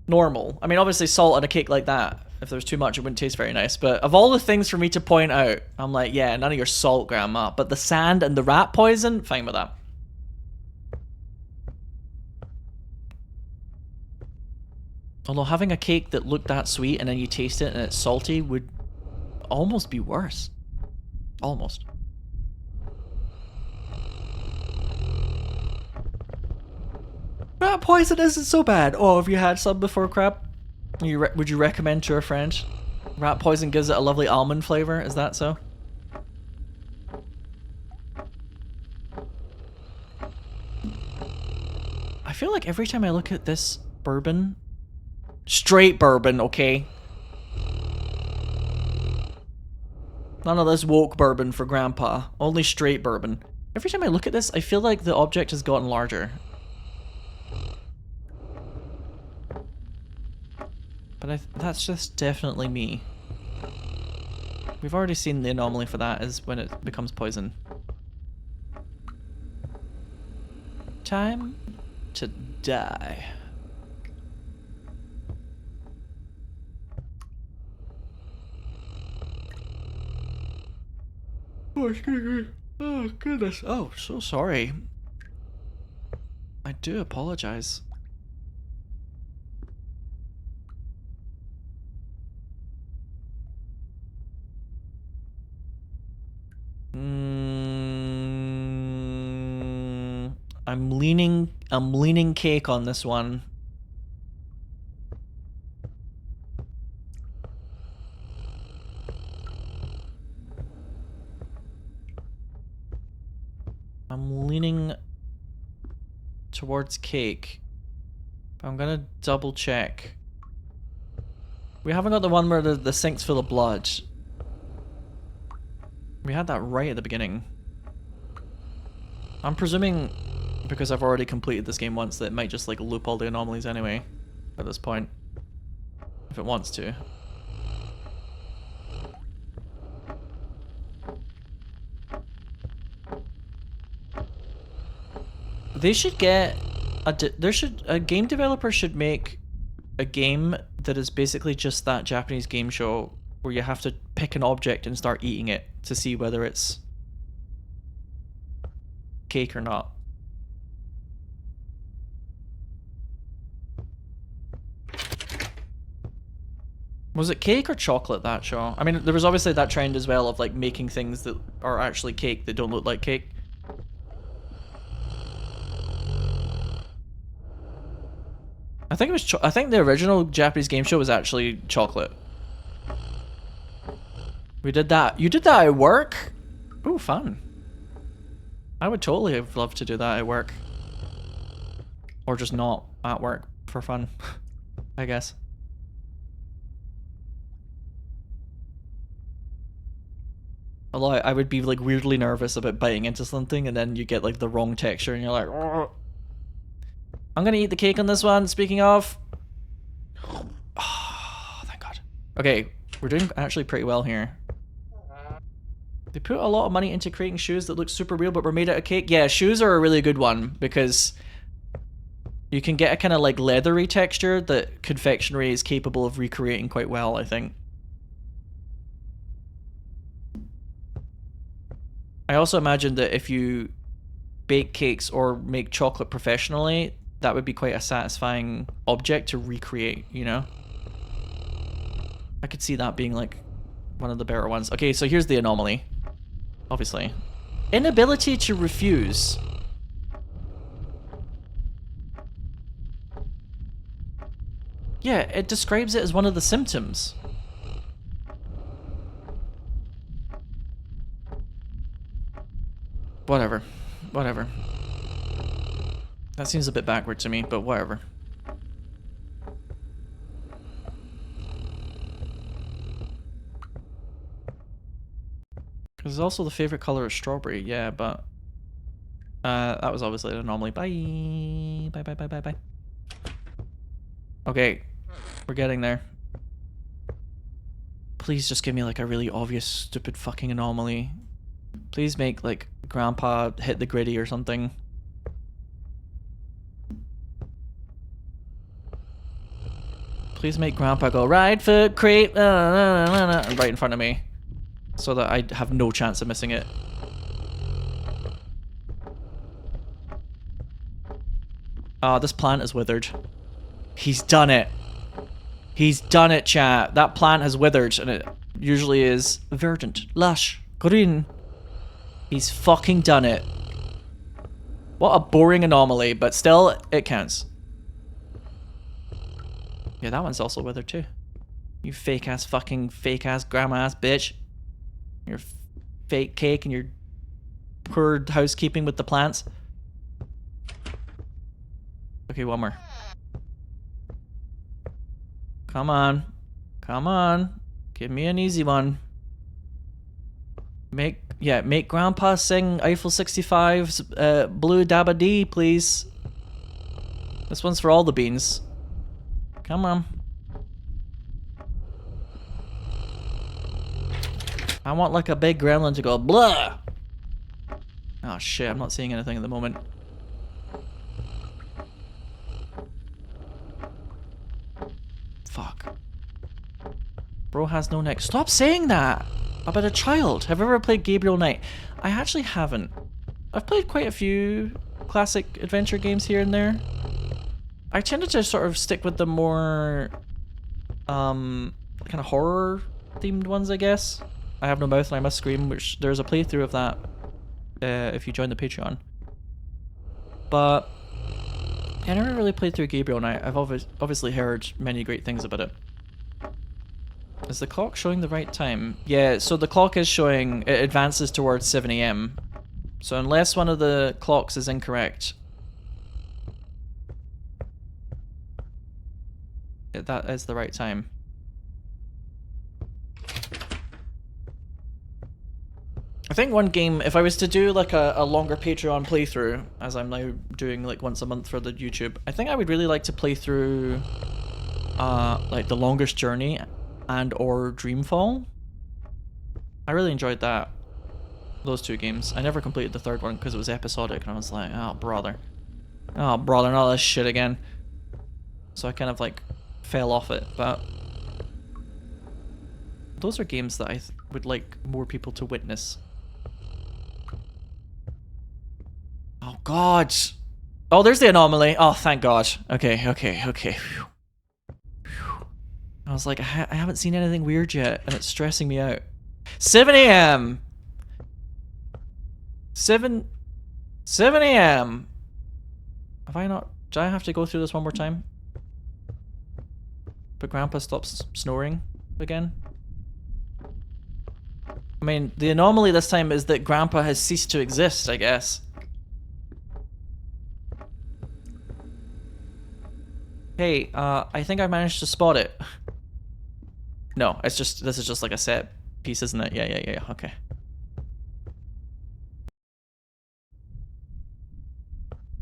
normal. I mean, obviously salt on a cake like that, if there's too much, it wouldn't taste very nice. But of all the things for me to point out, I'm like, yeah, none of your salt, grandma. But the sand and the rat poison, fine with that. Although having a cake that looked that sweet and then you taste it and it's salty would almost be worse. Almost. Rat poison isn't so bad. Oh, have you had some before, crap? Would you recommend to a friend? Rat poison gives it a lovely almond flavor. Is that so? I feel like every time I look at this bourbon, straight bourbon, okay? None of this woke bourbon for Grandpa. Only straight bourbon. Every time I look at this, I feel like the object has gotten larger. But that's just definitely me. We've already seen the anomaly for that is when it becomes poison. Time to die. Oh, excuse me. Oh, goodness. Oh, so sorry. I do apologize. I'm leaning cake on this one. I'm leaning towards cake. I'm gonna double check. We haven't got the one where the sink's full of blood. We had that right at the beginning. I'm presuming, because I've already completed this game once, that it might just like loop all the anomalies anyway at this point. If it wants to. They should get a game developer should make a game that is basically just that Japanese game show where you have to pick an object and start eating it to see whether it's cake or not. Was it cake or chocolate, that show? I mean, there was obviously that trend as well of like making things that are actually cake that don't look like cake. I think it was I think the original Japanese game show was actually chocolate. We did that. You did that at work? Ooh, fun. I would totally have loved to do that at work. Or just not at work for fun, I guess. Although I would be like weirdly nervous about biting into something and then you get like the wrong texture and you're like, "Ugh." I'm gonna eat the cake on this one, speaking of. Oh, thank God. Okay, we're doing actually pretty well here. They put a lot of money into creating shoes that look super real but were made out of cake. Yeah, shoes are a really good one because you can get a kind of like leathery texture that confectionery is capable of recreating quite well, I think. I also imagine that if you bake cakes or make chocolate professionally, that would be quite a satisfying object to recreate, you know? I could see that being like one of the better ones. Okay, so here's the anomaly. Obviously. Inability to refuse. Yeah, it describes it as one of the symptoms. Whatever. Whatever. That seems a bit backward to me, but whatever. Because also the favorite color is strawberry, yeah, but that was obviously an anomaly. Bye. Bye, bye, bye, bye, bye. Okay, we're getting there. Please just give me like a really obvious, stupid fucking anomaly. Please make like Grandpa hit the gritty or something. Please make Grandpa go right foot creep right in front of me, so that I have no chance of missing it. Ah, this plant is withered. He's done it. He's done it, chat. That plant has withered, and it usually is verdant, lush, green. He's fucking done it. What a boring anomaly, but still, it counts. Yeah, that one's also withered too. You fake ass grandma ass bitch. Your fake cake and your poor housekeeping with the plants. Okay, one more. Come on. Come on. Give me an easy one. Make Grandpa sing Eiffel 65's Blue Dabba Dee, please. This one's for all the beans. Come on. I want like a big gremlin to go blah. Oh shit, I'm not seeing anything at the moment. Fuck. Bro has no neck. Stop saying that about a child. Have you ever played Gabriel Knight? I actually haven't. I've played quite a few classic adventure games here and there. I tended to sort of stick with the more kind of horror themed ones, I guess. I Have No Mouth and I Must Scream, which there's a playthrough of that if you join the Patreon. But I never really played through Gabriel Knight. I've obviously heard many great things about it. Is the clock showing the right time? Yeah, so the clock is showing, it advances towards 7 AM. So unless one of the clocks is incorrect, that is the right time. I think one game, if I was to do like a longer Patreon playthrough, as I'm now doing like once a month for the YouTube, I think I would really like to play through like The Longest Journey and or Dreamfall. I really enjoyed that. Those two games. I never completed the third one because it was episodic and I was like, oh brother. Oh brother, not this shit again. So I kind of like fell off it, but those are games that I would like more people to witness. Oh god. Oh, there's the anomaly. Oh, thank god. Okay, okay, okay. Whew. Whew. I was like, I haven't seen anything weird yet, and it's stressing me out. 7 AM! 7 AM! Have I not... Do I have to go through this one more time? But Grandpa stops snoring again? I mean, the anomaly this time is that Grandpa has ceased to exist, I guess. Hey, I think I managed to spot it. No, it's just, this is just like a set piece, isn't it? Yeah, okay.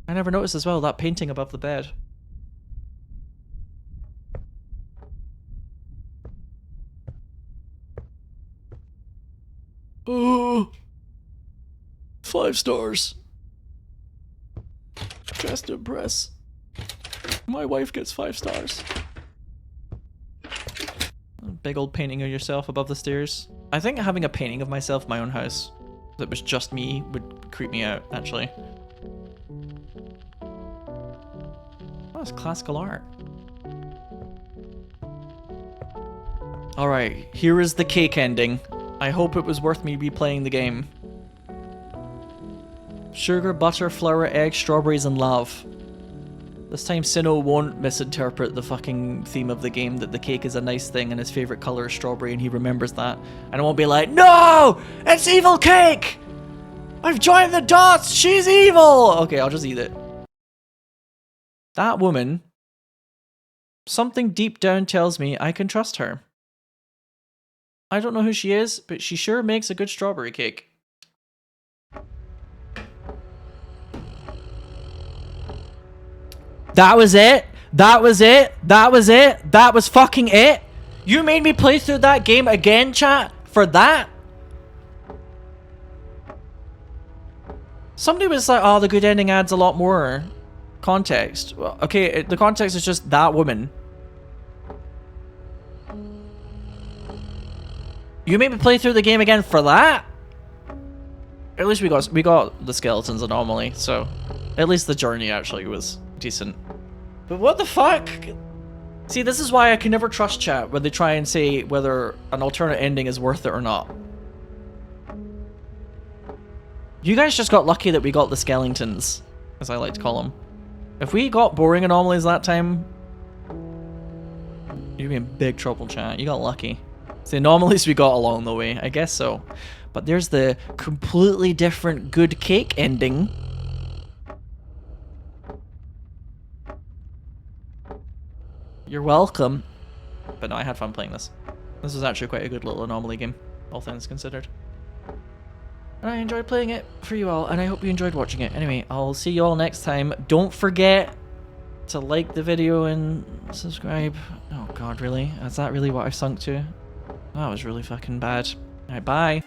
I never noticed as well, that painting above the bed. Oh, 5 stars. Just to impress. My wife gets 5 stars. A big old painting of yourself above the stairs. I think having a painting of myself in my own house that was just me would creep me out, actually. Oh, it's classical art. Alright, here is the cake ending. I hope it was worth me replaying the game. Sugar, butter, flour, egg, strawberries, and love. This time Sinow won't misinterpret the fucking theme of the game, that the cake is a nice thing and his favorite color is strawberry, and he remembers that. And I won't be like, no! It's evil cake! I've joined the dots! She's evil! Okay, I'll just eat it. That woman, something deep down tells me I can trust her. I don't know who she is, but she sure makes a good strawberry cake. That was it? That was it? That was it? That was fucking it? You made me play through that game again, chat? For that? Somebody was like, oh, the good ending adds a lot more context. Well, okay, the context is just that woman. You made me play through the game again for that? At least we got the skeletons anomaly, so at least the journey actually was decent. But what the fuck? See, this is why I can never trust chat when they try and say whether an alternate ending is worth it or not. You guys just got lucky that we got the skeletons, as I like to call them. If we got boring anomalies that time, you'd be in big trouble, chat. You got lucky. It's the anomalies we got along the way, I guess so. But there's the completely different good cake ending. You're welcome. But no, I had fun playing this. This was actually quite a good little anomaly game, all things considered. And I enjoyed playing it for you all, and I hope you enjoyed watching it. Anyway, I'll see you all next time. Don't forget to like the video and subscribe. Oh god, really? Is that really what I've sunk to? That was really fucking bad. Alright, bye.